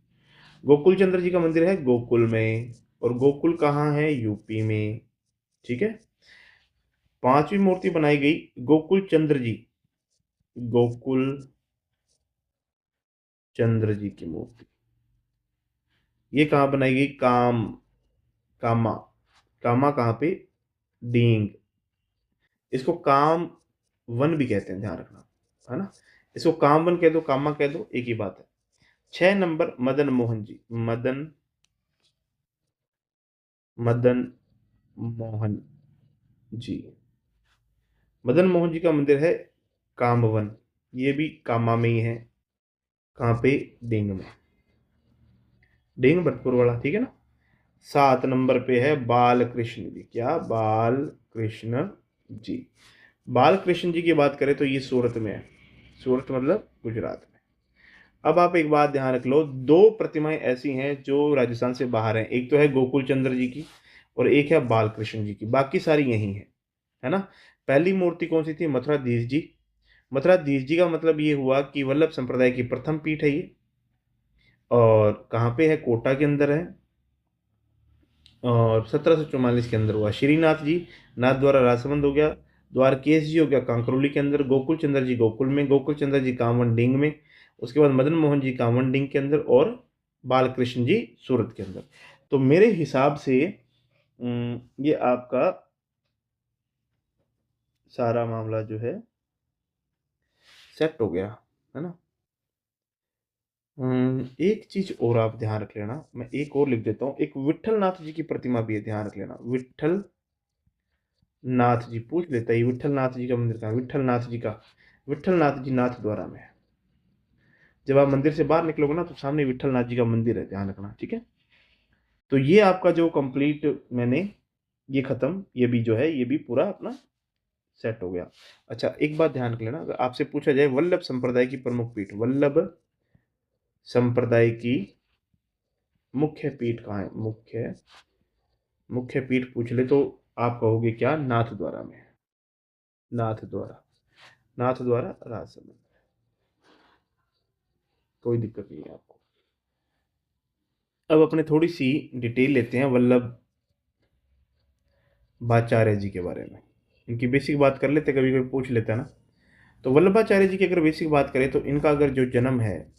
गोकुल चंद्र जी का मंदिर है गोकुल में, और गोकुल कहाँ है, यूपी में, ठीक है। पांचवी मूर्ति बनाई गई गोकुल चंद्र जी, गोकुल चंद्र जी की मूर्ति, ये कहाँ बनाई गई, कामा, कामा कहाँ पे, डींग। इसको काम वन भी कहते हैं, ध्यान रखना, है ना। इसको काम वन कह दो, कामा कह दो, एक ही बात है। 6 नंबर मदन मोहन जी, मदन, मदन मोहन जी, मदन मोहन जी का मंदिर है कामवन, ये भी कामा में ही है, कहाँ पे, डेंग में, डेंग भरतपुर वाला, ठीक है ना। 7 नंबर पे है बाल कृष्ण जी, क्या, बाल कृष्ण जी। बाल कृष्ण जी की बात करें तो ये सूरत में है, सूरत मतलब गुजरात में। अब आप एक बात ध्यान रख लो, दो प्रतिमाएं ऐसी हैं जो राजस्थान से बाहर हैं, एक तो है गोकुल चंद्र जी की और एक है बाल कृष्ण जी की, बाकी सारी यही है ना। पहली मूर्ति कौन सी थी, मथुराधीश जी। मथुराधीश जी का मतलब ये हुआ कि वल्लभ संप्रदाय की प्रथम पीठ है ये, और कहाँ पे है, कोटा के अंदर है, और 1744 के अंदर हुआ। श्रीनाथ जी, नाथ द्वारा राजसमंद हो गया, द्वारकेश जी हो गया कांकरोली के अंदर, गोकुल चंद्र जी गोकुल में, गोकुल चंद्र जी कांवन डिंग में, उसके बाद मदन मोहन जी कांवन डिंग के अंदर, और बालकृष्ण जी सूरत के अंदर। तो मेरे हिसाब से ये आपका सारा मामला जो है सेट हो गया, है ना। एक चीज और आप ध्यान रख लेना, मैं एक और लिख देता हूँ, एक विठल नाथ जी की प्रतिमा भी है, ध्यान रख लेना, विठल नाथ जी, पूछ लेता है विठल नाथ जी का मंदिर कहाँ है? विठल नाथ जी का, विठल नाथ जी नाथ द्वारा में है। जब आप मंदिर से बाहर निकलोगे ना तो सामने विठल नाथ जी का मंदिर है, ध्यान रखना, ठीक है। तो ये आपका जो कंप्लीट मैंने ये खत्म, ये भी जो है ये भी पूरा अपना सेट हो गया। अच्छा एक बात ध्यान रख लेना, अगर आपसे पूछा जाए वल्लभ संप्रदाय की प्रमुख पीठ, वल्लभ संप्रदाय की मुख्य पीठ कहाँ है, मुख्य, मुख्य पीठ पूछ ले तो आप कहोगे क्या, नाथ द्वारा में, नाथ द्वारा, नाथ द्वारा राजसमंद, कोई दिक्कत नहीं है आपको। अब अपने थोड़ी सी डिटेल लेते हैं वल्लभ भाचार्य जी के बारे में, इनकी बेसिक बात कर लेते, कभी कभी पूछ लेते हैं ना। तो वल्लभाचार्य जी की अगर बेसिक बात करें तो इनका अगर जो जन्म है,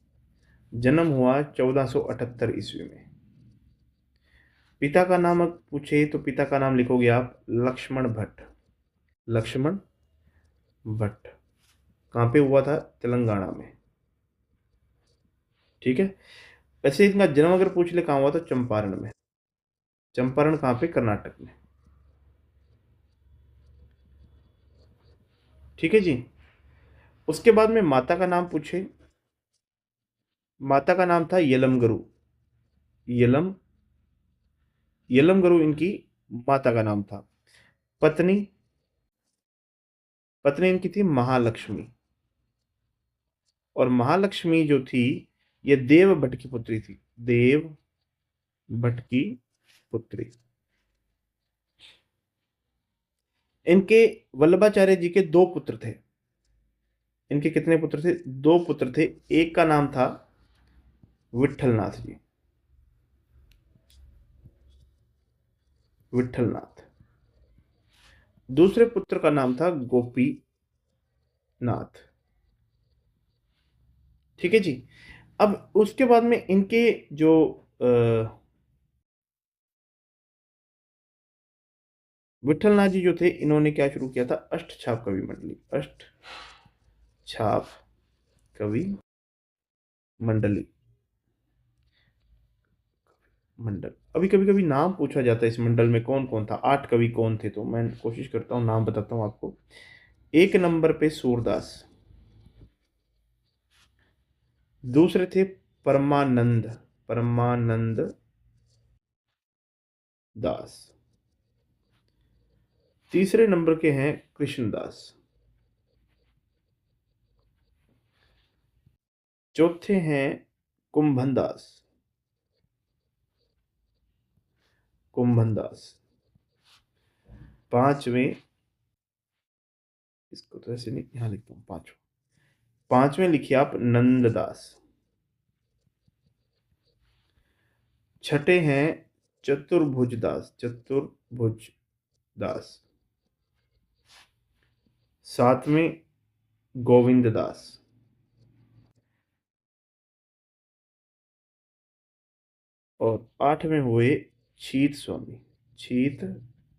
जन्म हुआ 1478 ईस्वी में। पिता का नाम पूछे तो पिता का नाम लिखोगे आप लक्ष्मण भट्ट, लक्ष्मण भट्ट। कहाँ पे हुआ था? तेलंगाना में। ठीक है। वैसे इनका जन्म अगर पूछ ले कहाँ हुआ, तो चंपारण में। चंपारण कहाँ पे? कर्नाटक में। ठीक है जी। उसके बाद में माता का नाम पूछे। माता का नाम था यलमगरु। यलम यलमगरु इनकी माता का नाम था। पत्नी, पत्नी इनकी थी महालक्ष्मी। और महालक्ष्मी जो थी, ये देव भट्ट की पुत्री थी। देव भट्ट की पुत्री। इनके वल्लभाचार्य जी के दो पुत्र थे। इनके कितने पुत्र थे? दो पुत्र थे। एक का नाम था विठलनाथ जी। विठलनाथ। दूसरे पुत्र का नाम था गोपीनाथ। ठीक है जी। अब उसके बाद में इनके जो विठलनाथ जी जो थे, इन्होंने क्या शुरू किया था? अष्ट छाप कवि मंडली। अष्ट छाप कवि मंडली। मंडल। अभी कभी कभी नाम पूछा जाता है इस मंडल में कौन कौन था, 8 कवि कौन थे, तो मैं कोशिश करता हूँ नाम बताता हूँ आपको। एक नंबर पे सूरदास। दूसरे थे परमानंद। परमानंद दास। तीसरे नंबर के हैं कृष्णदास। चौथे हैं कुंभन दास। कुंभन दास। पांचवें, इसको तो ऐसे नहीं, यहां लिखता हूं पांचवें। पांचवें लिखिए आप नंददास। छठे हैं चतुर्भुज दास। चतुर्भुज दास। सातवें गोविंद दास। और आठवें हुए छीत स्वामी। छीत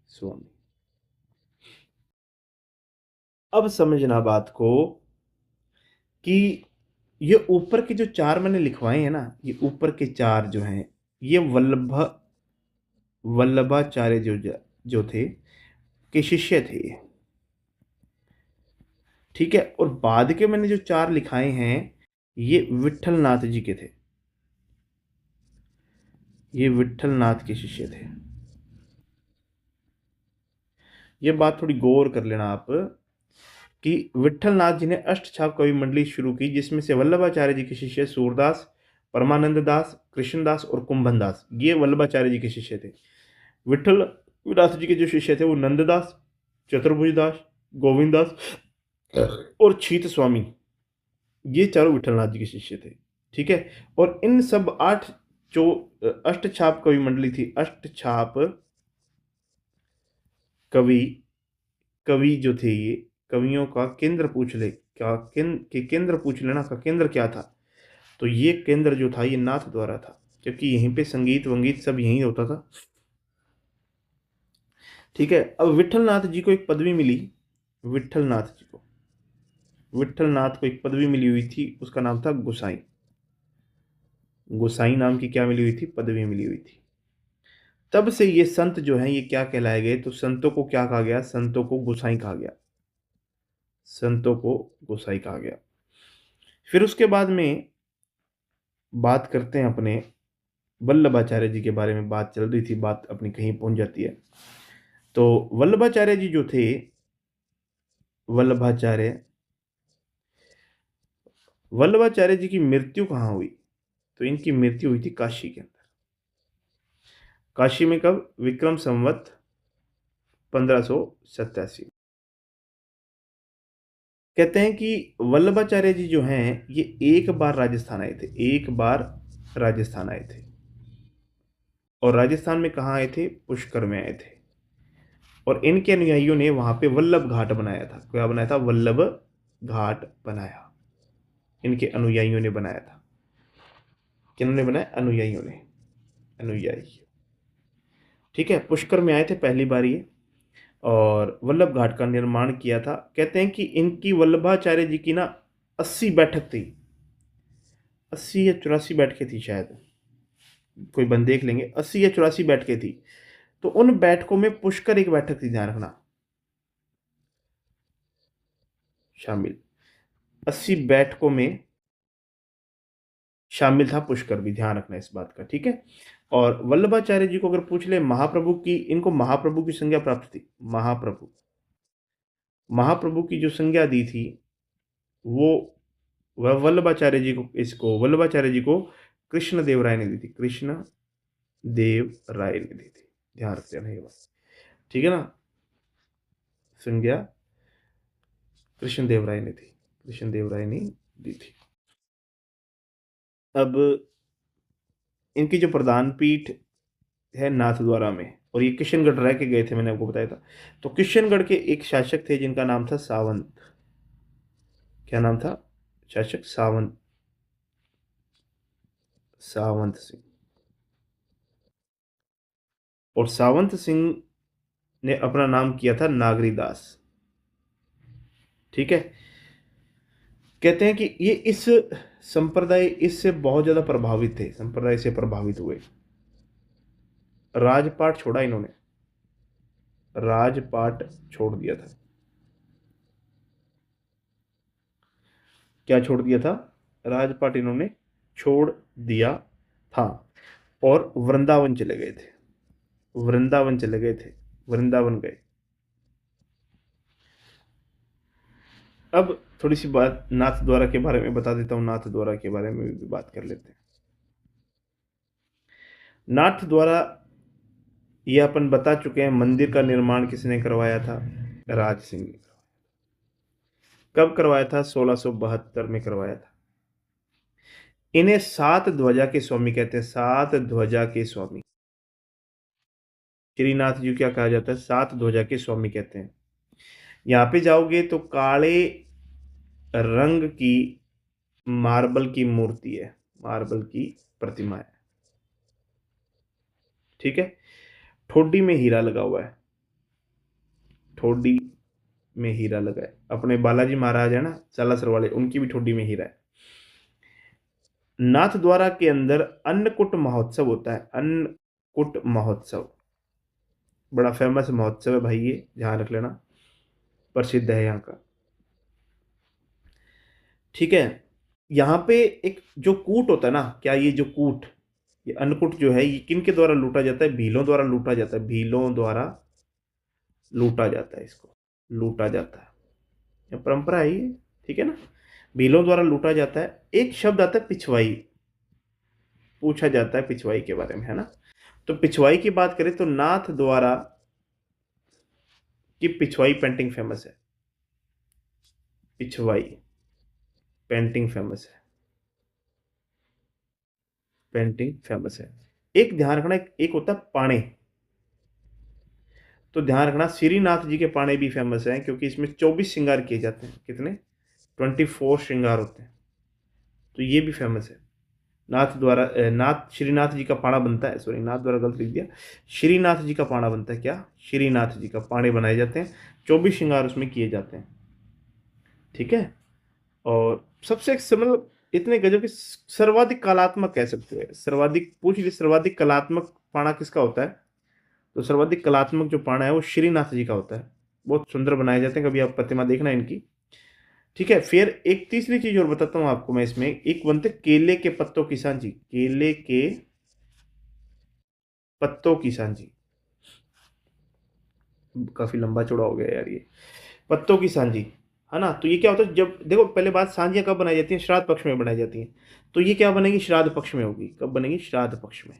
स्वामी। अब समझना बात को कि ये ऊपर के जो चार मैंने लिखवाए हैं ना, ये ऊपर के चार जो हैं, ये वल्लभाचार्य जो थे, के शिष्य थे ये। ठीक है। और बाद के मैंने जो चार लिखाए हैं, ये विठलनाथ जी के थे। ये विठलनाथ के शिष्य थे। ये बात थोड़ी गौर कर लेना आप, कि विठलनाथ जी ने अष्टछाप कवि मंडली शुरू की, जिसमें से वल्लभाचार्य जी के शिष्य सूरदास, परमानंद दास, कृष्णदास और कुंभन दास, ये वल्लभाचार्य जी के शिष्य थे। विठल नाथ जी के जो शिष्य थे वो नंददास, चतुर्भुज दास, गोविंद दास और छीत स्वामी, ये चारों विठलनाथ जी के शिष्य थे। ठीक है। और इन सब आठ जो अष्टछाप कवि मंडली थी, अष्टछाप कवि कवि जो थे, ये कवियों का केंद्र पूछ ले, क्या केंद्र पूछ लेना का केंद्र क्या था, तो ये केंद्र जो था ये नाथ द्वारा था, क्योंकि यहीं पे संगीत वंगीत सब यहीं होता था। ठीक है। अब विठलनाथ जी को एक पदवी मिली। विठलनाथ जी को विठलनाथ को एक पदवी मिली हुई थी, उसका नाम था गुसाई। गुसाई नाम की क्या मिली हुई थी? पदवी मिली हुई थी। तब से ये संत जो हैं, ये क्या कहलाए गए? तो संतों को क्या कहा गया? संतों को गुसाई कहा गया। संतों को गुसाई कहा गया। फिर उसके बाद में बात करते हैं अपने वल्लभाचार्य जी के बारे में। बात चल रही थी, बात अपनी कहीं पहुंच जाती है। तो वल्लभाचार्य जी जो थे, वल्लभाचार्य वल्लभाचार्य जी की मृत्यु कहाँ हुई? तो इनकी मृत्यु हुई थी काशी के अंदर। काशी में कब? विक्रम संवत 1587। कहते हैं कि वल्लभाचार्य जी जो हैं, ये एक बार राजस्थान आए थे। एक बार राजस्थान आए थे। और राजस्थान में कहाँ आए थे? पुष्कर में आए थे। और इनके अनुयायियों ने वहां पे वल्लभ घाट बनाया था। क्या बनाया था? वल्लभ घाट बनाया। इनके अनुयायियों ने बनाया था। किन्होंने बनाया? अनुयायियों ने। अनुयायी। ठीक है। पुष्कर में आए थे पहली बार ये। और वल्लभ घाट का निर्माण किया था। कहते हैं कि इनकी वल्लभाचार्य जी की ना 80 बैठक थी, 80 या 84 बैठकें थी शायद, कोई बंद देख लेंगे, 80 या 84 बैठकें थी। तो उन बैठकों में पुष्कर एक बैठक थी, ध्यान रखना, शामिल, 80 बैठकों में शामिल था पुष्कर भी, ध्यान रखना इस बात का, ठीक है। और वल्लभाचार्य जी को अगर पूछ ले महाप्रभु की, इनको महाप्रभु की संज्ञा प्राप्त थी, महाप्रभु, महाप्रभु की जो संज्ञा दी थी वो वह वल्लभाचार्य जी को, इसको वल्लभाचार्य जी को कृष्ण देव राय ने दी थी, कृष्ण देव राय ने दी थी, ध्यान रखते हैं ये बात, ठीक है ना। संज्ञा कृष्ण देव राय ने थी, कृष्ण देव राय ने दी थी। अब इनकी जो प्रधान पीठ है नाथद्वारा में, और ये किशनगढ़ रह के गए थे, मैंने आपको बताया था। तो किशनगढ़ के एक शासक थे जिनका नाम था सावंत, क्या नाम था, शासक सावंत, सावंत सिंह। और सावंत सिंह ने अपना नाम किया था नागरीदास, ठीक है। कहते हैं कि ये इस संप्रदाय, इससे बहुत ज्यादा प्रभावित थे, संप्रदाय से प्रभावित हुए। राजपाट छोड़ा इन्होंने, राजपाट छोड़ दिया था, क्या छोड़ दिया था, राजपाट इन्होंने छोड़ दिया था, और वृंदावन चले गए थे, वृंदावन चले गए थे, वृंदावन गए। अब थोड़ी सी बात नाथ द्वारा के बारे में बता देता हूं, नाथ द्वारा के बारे में भी बात कर लेते हैं। नाथ द्वारा, ये अपन बता चुके हैं, मंदिर का निर्माण किसने करवाया था, राज सिंह ने। कब करवाया था, 1672 में करवाया था। इन्हें सात ध्वजा के स्वामी कहते हैं, सात ध्वजा के स्वामी, श्रीनाथ जी क्या कहा जाता है, सात ध्वजा के स्वामी कहते हैं। यहां पे जाओगे तो काले रंग की मार्बल की मूर्ति है, मार्बल की प्रतिमा है, ठीक है। ठोडी में हीरा लगा हुआ है, ठोडी में हीरा लगा है, अपने बालाजी महाराज है ना सालासर वाले, उनकी भी ठोडी में हीरा है। नाथ द्वारा के अंदर अन्नकूट महोत्सव होता है, अन्नकूट महोत्सव, बड़ा फेमस महोत्सव है भाई, ये ध्यान रख लेना, प्रसिद्ध है यहाँ का, ठीक है। यहाँ पे एक जो कूट होता है ना, क्या ये जो कूट, ये अन्नकूट जो है, ये किन के द्वारा लूटा जाता है, भीलों द्वारा लूटा जाता है, भीलों द्वारा लूटा जाता है, इसको लूटा जाता है, ये परंपरा है ये, ठीक है ना, भीलों द्वारा लूटा जाता है। एक शब्द आता है पिछवाई, पूछा जाता है पिछवाई के बारे में, है ना। तो पिछवाई की बात करें तो नाथ द्वारा की पिछवाई पेंटिंग फेमस है, पिछवाई पेंटिंग फेमस है, पेंटिंग फेमस है। एक ध्यान रखना, एक होता है पाणे, तो ध्यान रखना श्रीनाथ जी के पाणे भी फेमस हैं, क्योंकि इसमें 24 श्रृंगार किए जाते हैं, कितने, 24 श्रृंगार होते हैं, तो ये भी फेमस है। नाथ द्वारा नाथ श्रीनाथ जी का पाणा बनता है, सॉरी नाथ द्वारा गलत लिख दिया, श्रीनाथ जी का पाणा बनता है, क्या, श्रीनाथ जी का पाणे बनाए जाते हैं, 24 श्रृंगार उसमें किए जाते हैं, ठीक है। और सबसे मतलब इतने गजब के, सर्वाधिक कलात्मक कह सकते हो, सर्वाधिक पूछ लीजिए, सर्वाधिक कलात्मक पाणा किसका होता है, तो सर्वाधिक कलात्मक जो पाणा है वो श्रीनाथ जी का होता है, बहुत सुंदर बनाए जाते हैं, कभी आप प्रतिमा देखना इनकी, ठीक है। फिर एक तीसरी चीज और बताता हूं आपको मैं इसमें, एक बनते केले के पत्तों की सांझी, केले के पत्तों की सांझी, काफी लंबा चौड़ा हो गया यार ये, पत्तों की सांझी, है ना। तो ये क्या होता है, जब देखो पहले बात, सांझियां कब बनाई जाती हैं, श्राद्ध पक्ष में बनाई जाती हैं, तो ये क्या बनेगी, श्राद्ध पक्ष में होगी, कब बनेगी, श्राद्ध पक्ष में।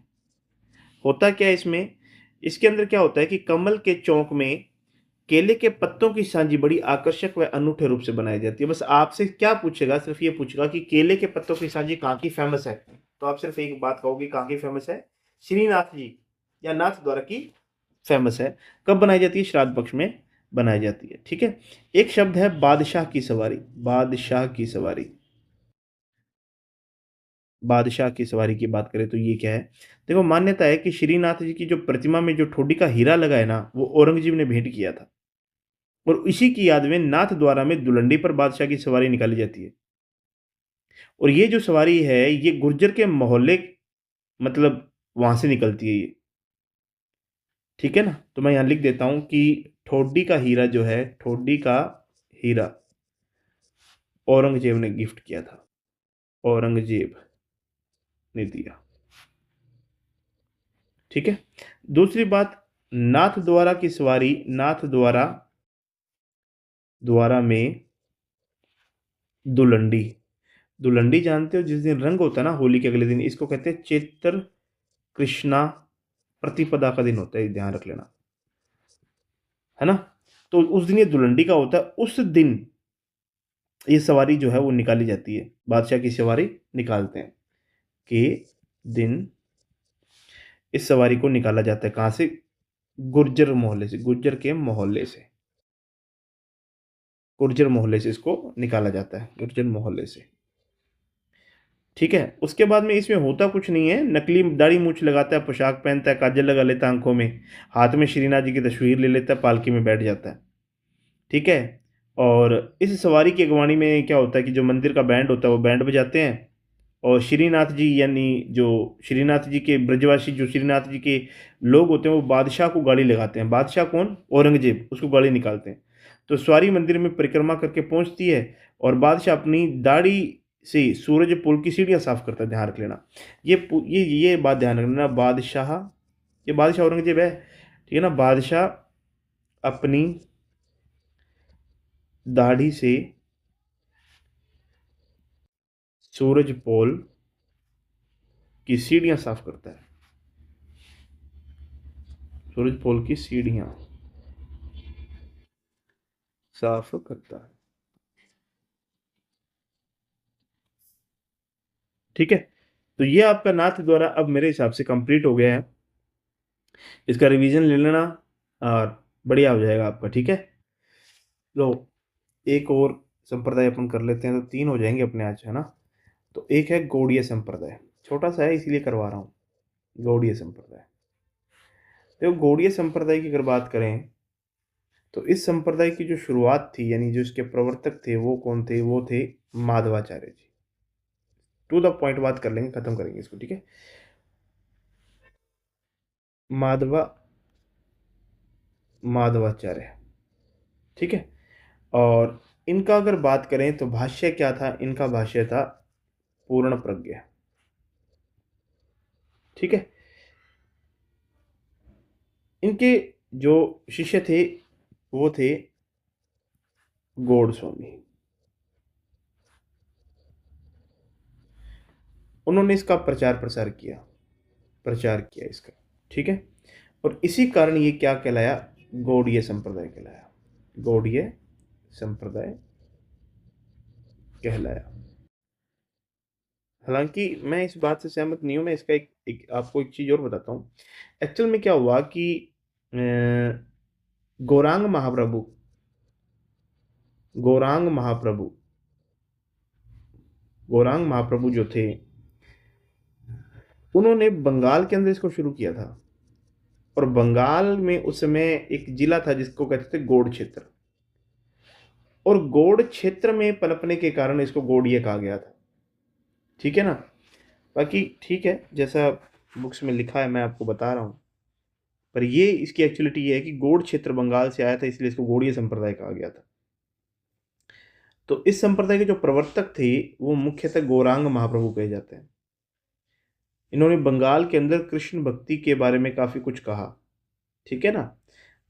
होता क्या है इसमें, इसके अंदर क्या होता है कि कमल के चौक में केले के पत्तों की सांझी बड़ी आकर्षक व अनूठे रूप से बनाई जाती है। बस आपसे क्या पूछेगा, सिर्फ ये पूछेगा कि केले के पत्तों की सांझी कहाँ की फेमस है, तो आप सिर्फ एक बात कहोगे कहाँ की फेमस है, श्रीनाथ जी या नाथ द्वारा की फेमस है। कब बनाई जाती है, श्राद्ध पक्ष में बनाई जाती है, ठीक है। एक शब्द है बादशाह की सवारी, बादशाह की सवारी, बादशाह की सवारी की बात करें तो ये क्या है, देखो मान्यता है कि श्रीनाथ जी की जो प्रतिमा में जो ठोडी का हीरा लगा है ना, वो औरंगजेब ने भेंट किया था, और इसी की याद में नाथ द्वारा में दुलंडी पर बादशाह की सवारी निकाली जाती है। और ये जो सवारी है ये गुर्जर के मोहल्ले मतलब वहाँ से निकलती है ये, ठीक है ना? तो मैं यहाँ लिख देता हूँ कि ठोडी का हीरा जो है, ठोडी का हीरा औरंगज़ेब ने गिफ्ट किया था, औरंगज़ेब ने दिया, ठीक है? दूसरी बात, नाथ द्वारा की सवारी, नाथ द्वारा द्वारा में दुलंडी, दुलंडी जानते हो जिस दिन रंग होता है ना होली के अगले दिन, इसको कहते हैं चैत्र कृष्णा प्रतिपदा का दिन होता है, ध्यान रख लेना, है ना? तो उस दिन ये दुलंडी का होता है, उस दिन ये सवारी जो है वो निकाली जाती है, बादशाह की सवारी निकालते हैं कि दिन इस सवारी को निकाला जाता है कहाँ से? गुर्जर मोहल्ले से, गुर्जर के मोहल्ले से, गुर्जर मोहल्ले से इसको निकाला जाता है, गुर्जर मोहल्ले से, ठीक है? उसके बाद में इसमें होता कुछ नहीं है, नकली दाढ़ी मूछ लगाता है, पोशाक पहनता है, काजल लगा लेता है आंखों में, हाथ में श्रीनाथ जी की तस्वीर ले लेता है, पालकी में बैठ जाता है, ठीक है? और इस सवारी की अगवानी में क्या होता है कि जो मंदिर का बैंड होता है वो बैंड बजाते हैं, और श्रीनाथ जी यानी जो श्रीनाथ जी के ब्रजवासी जो श्रीनाथ जी के लोग होते हैं वो बादशाह को गाड़ी लगाते हैं। बादशाह कौन? औरंगजेब, उसको गाड़ी निकालते हैं। तो सवारी मंदिर में परिक्रमा करके पहुंचती है और बादशाह अपनी दाढ़ी से सूरज पुल की सीढ़ियाँ साफ करता है, ध्यान रख लेना। ये बात ध्यान रखना, बादशाह, ये बादशाह औरंगजेब है, ठीक है ना? बादशाह अपनी दाढ़ी से सूरज पोल की सीढ़ियाँ साफ करता है, सूरज पोल की सीढ़ियाँ साफ करता है, ठीक है? तो ये आपका नाथ द्वारा अब मेरे हिसाब से कंप्लीट हो गया है, इसका रिवीजन ले लेना और बढ़िया हो जाएगा आपका, ठीक है? लो, एक और संप्रदाय अपन कर लेते हैं तो 3 हो जाएंगे अपने आज, है ना? तो एक है गौड़ीय संप्रदाय, छोटा सा है इसीलिए करवा रहा हूँ, गौड़ीय संप्रदाय। तो गौड़ीय संप्रदाय की अगर बात करें तो इस संप्रदाय की जो शुरुआत थी यानी जो इसके प्रवर्तक थे वो कौन थे? वो थे माधवाचार्य जी। टू द पॉइंट बात कर लेंगे, खत्म करेंगे इसको, ठीक है? माधवाचार्य, ठीक है? और इनका अगर बात करें तो भाष्य क्या था? इनका भाष्य था पूर्ण प्रज्ञ, ठीक है? इनके जो शिष्य थे वो थे गौड़ स्वामी, उन्होंने इसका प्रचार किया इसका, ठीक है? और इसी कारण ये क्या कहलाया? गौड़ीय संप्रदाय कहलाया, गौड़ीय संप्रदाय कहलाया। हालांकि मैं इस बात से सहमत नहीं हूँ, मैं इसका आपको एक चीज़ और बताता हूँ। एक्चुअल में क्या हुआ कि अ, गौरांग महाप्रभु, गौरांग महाप्रभु, गौरांग महाप्रभु जो थे उन्होंने बंगाल के अंदर इसको शुरू किया था, और बंगाल में उस समय एक जिला था जिसको कहते थे गौड़ क्षेत्र, और गौड़ क्षेत्र में पनपने के कारण इसको गौड़ीय कहा गया था, ठीक है ना? बाकी ठीक है, जैसा बुक्स में लिखा है मैं आपको बता रहा हूँ, पर ये इसकी एक्चुअलिटी ये है कि गौड़ क्षेत्र बंगाल से आया था इसलिए इसको गौड़ीय संप्रदाय कहा गया था। तो इस संप्रदाय के जो प्रवर्तक थे वो मुख्यतः गौरांग महाप्रभु कहे जाते हैं। इन्होंने बंगाल के अंदर कृष्ण भक्ति के बारे में काफ़ी कुछ कहा, ठीक है ना?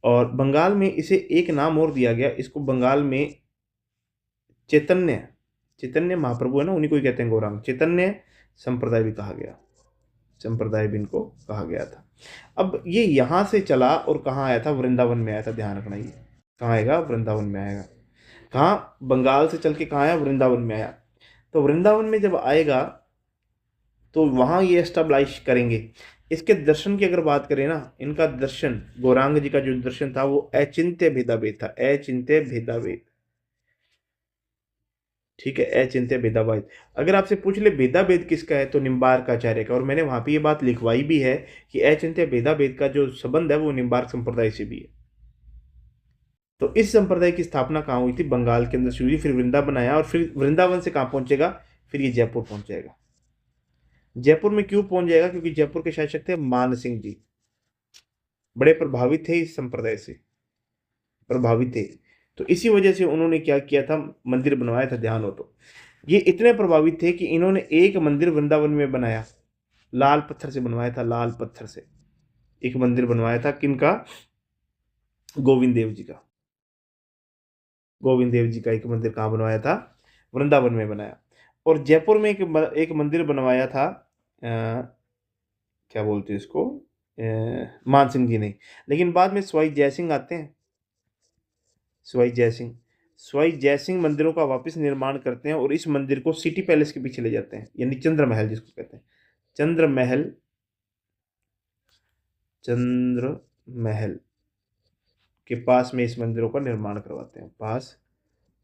और बंगाल में इसे एक नाम और दिया गया, इसको बंगाल में चैतन्य, चैतन्य महाप्रभु है ना, उन्हीं को ही कहते हैं गौरांग, चैतन्य संप्रदाय भी कहा गया, संप्रदाय भी इनको कहा गया था। अब ये यहाँ से चला और कहाँ आया था? वृंदावन में आया था, ध्यान रखना। ये कहाँ आएगा? वृंदावन में आएगा। कहाँ? बंगाल से चल के कहाँ आया? वृंदावन में आया। तो वृंदावन में जब आएगा तो वहाँ ये एस्टेब्लिश करेंगे। इसके दर्शन की अगर बात करें ना, इनका दर्शन, गौरांग जी का जो दर्शन था वो अचिंत्य भेदाभेद था, अचिंत्य भेदाभेद, ठीक है? अचिंत्य भेदाभेद। अगर आपसे पूछ ले भेदाभेद किसका है तो निम्बार्क आचार्य का, और मैंने वहाँ पे ये बात लिखवाई भी है कि अचिंत्य भेदाभेद का जो संबंध है वो निम्बार्क संप्रदाय से भी है। तो इस संप्रदाय की स्थापना कहाँ हुई थी? बंगाल के अंदर शुरू हुई, फिर वृंदावन आया, और फिर वृंदावन से कहाँ पहुंचेगा? फिर ये जयपुर पहुंच जाएगा। जयपुर में क्यों पहुंच जाएगा? क्योंकि जयपुर के शासक थे मान सिंह जी, बड़े प्रभावित थे इस संप्रदाय से, प्रभावित थे। तो इसी वजह से उन्होंने क्या किया था? मंदिर बनवाया था। ध्यान हो तो ये इतने प्रभावित थे कि इन्होंने एक मंदिर वृंदावन में बनाया, लाल पत्थर से बनवाया था। लाल पत्थर से एक मंदिर बनवाया था। किनका? गोविंद देव जी का। गोविंद देव जी का एक मंदिर कहाँ बनवाया था? वृंदावन में बनाया। और जयपुर में एक मंदिर बनवाया था, क्या बोलते हैं इसको, मान सिंह जी ने। लेकिन बाद में सवाई जयसिंह आते हैं। सवाई जयसिंह मंदिरों का वापस निर्माण करते हैं और इस मंदिर को सिटी पैलेस के पीछे ले जाते हैं, यानी चंद्र महल जिसको कहते हैं। चंद्र महल, चंद्र महल के पास में इस मंदिरों का निर्माण करवाते हैं।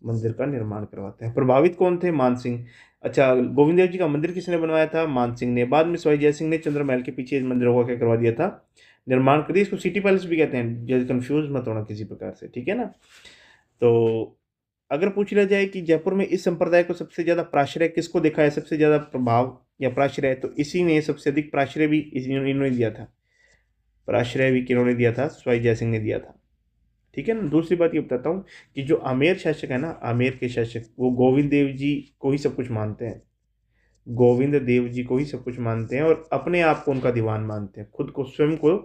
मंदिर का निर्माण करवाते हैं। प्रभावित कौन थे? मान सिंह। अच्छा, गोविंद देव जी का मंदिर किसने बनवाया था? मान सिंह ने। बाद में सवाई जय सिंह ने चंद्र महल के पीछे इस मंदिरों का क्या करवा दिया था? निर्माण कर दिया। इसको सिटी पैलेस भी कहते हैं, जैसे कंफ्यूज मत होना किसी प्रकार से, ठीक है ना। तो अगर पूछ लिया जाए कि जयपुर में इस संप्रदाय को सबसे ज्यादा प्राश्रय किसको देखा है, सबसे ज्यादा प्रभाव या प्राश्रय, तो इसी ने सबसे अधिक प्राश्रय भी इन्होंने दिया था। प्राश्रय भी किन्होंने दिया था? सवाई जय सिंह ने दिया था, ठीक है ना। दूसरी बात ये बताता हूँ कि जो आमेर शासक है ना, आमेर के शासक, वो गोविंद देव जी को ही सब कुछ मानते हैं। गोविंद देव जी को ही सब कुछ मानते हैं और अपने आप को उनका दीवान मानते हैं, खुद को स्वयं को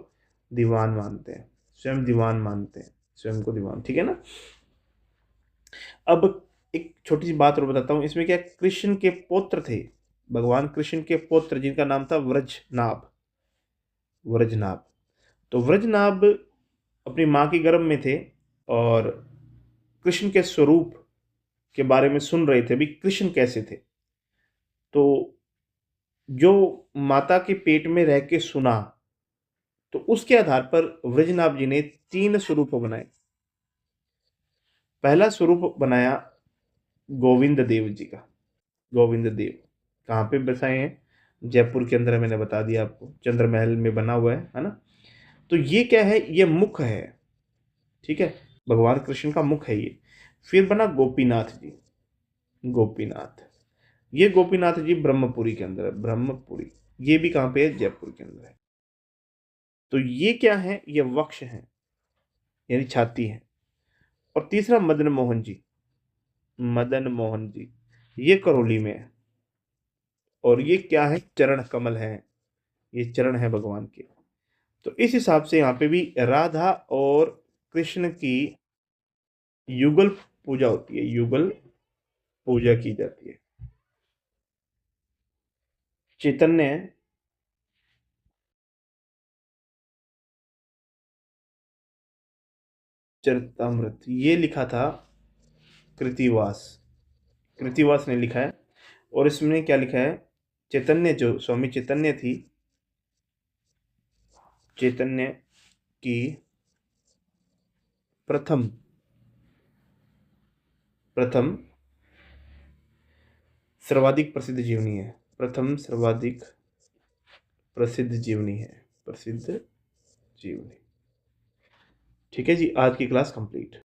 दीवान मानते हैं, स्वयं दीवान मानते हैं, स्वयं को दीवान, ठीक है ना। अब एक छोटी सी बात और बताता हूँ इसमें। क्या कृष्ण के पुत्र थे, भगवान कृष्ण के पुत्र, जिनका नाम था व्रजनाभ। व्रजनाभ। तो व्रजनाभ अपनी माँ के गर्भ में थे और कृष्ण के स्वरूप के बारे में सुन रहे थे। अभी कृष्ण कैसे थे? तो जो माता के पेट में रह के सुना, तो उसके आधार पर वृजनाभ जी ने 3 स्वरूप बनाए। पहला स्वरूप बनाया गोविंद देव जी का। गोविंद देव कहाँ पे बसाए हैं? जयपुर के अंदर, मैंने बता दिया आपको, चंद्र महल में बना हुआ है ना। तो ये क्या है? ये मुख है, ठीक है, भगवान कृष्ण का मुख है ये। फिर बना गोपीनाथ जी। गोपीनाथ, ये गोपीनाथ जी ब्रह्मपुरी के अंदर है। ब्रह्मपुरी ये भी कहाँ पे है? जयपुर के अंदर है। तो ये क्या है? ये वक्ष है, यानी छाती है। और तीसरा मदन मोहन जी। मदन मोहन जी ये करौली में है। और ये क्या है? चरण कमल है, ये चरण है भगवान के। तो इस हिसाब से यहाँ पे भी राधा और कृष्ण की युगल पूजा होती है, युगल पूजा की जाती है। चैतन्य चरितमृत ये लिखा था कृतिवास। कृतिवास ने लिखा है। और इसमें क्या लिखा है? चैतन्य, जो स्वामी चैतन्य थी, चैतन्य की प्रथम प्रथम सर्वाधिक प्रसिद्ध जीवनी है। प्रथम सर्वाधिक प्रसिद्ध जीवनी है, प्रसिद्ध जीवनी। ठीक है जी, आज की क्लास कंप्लीट।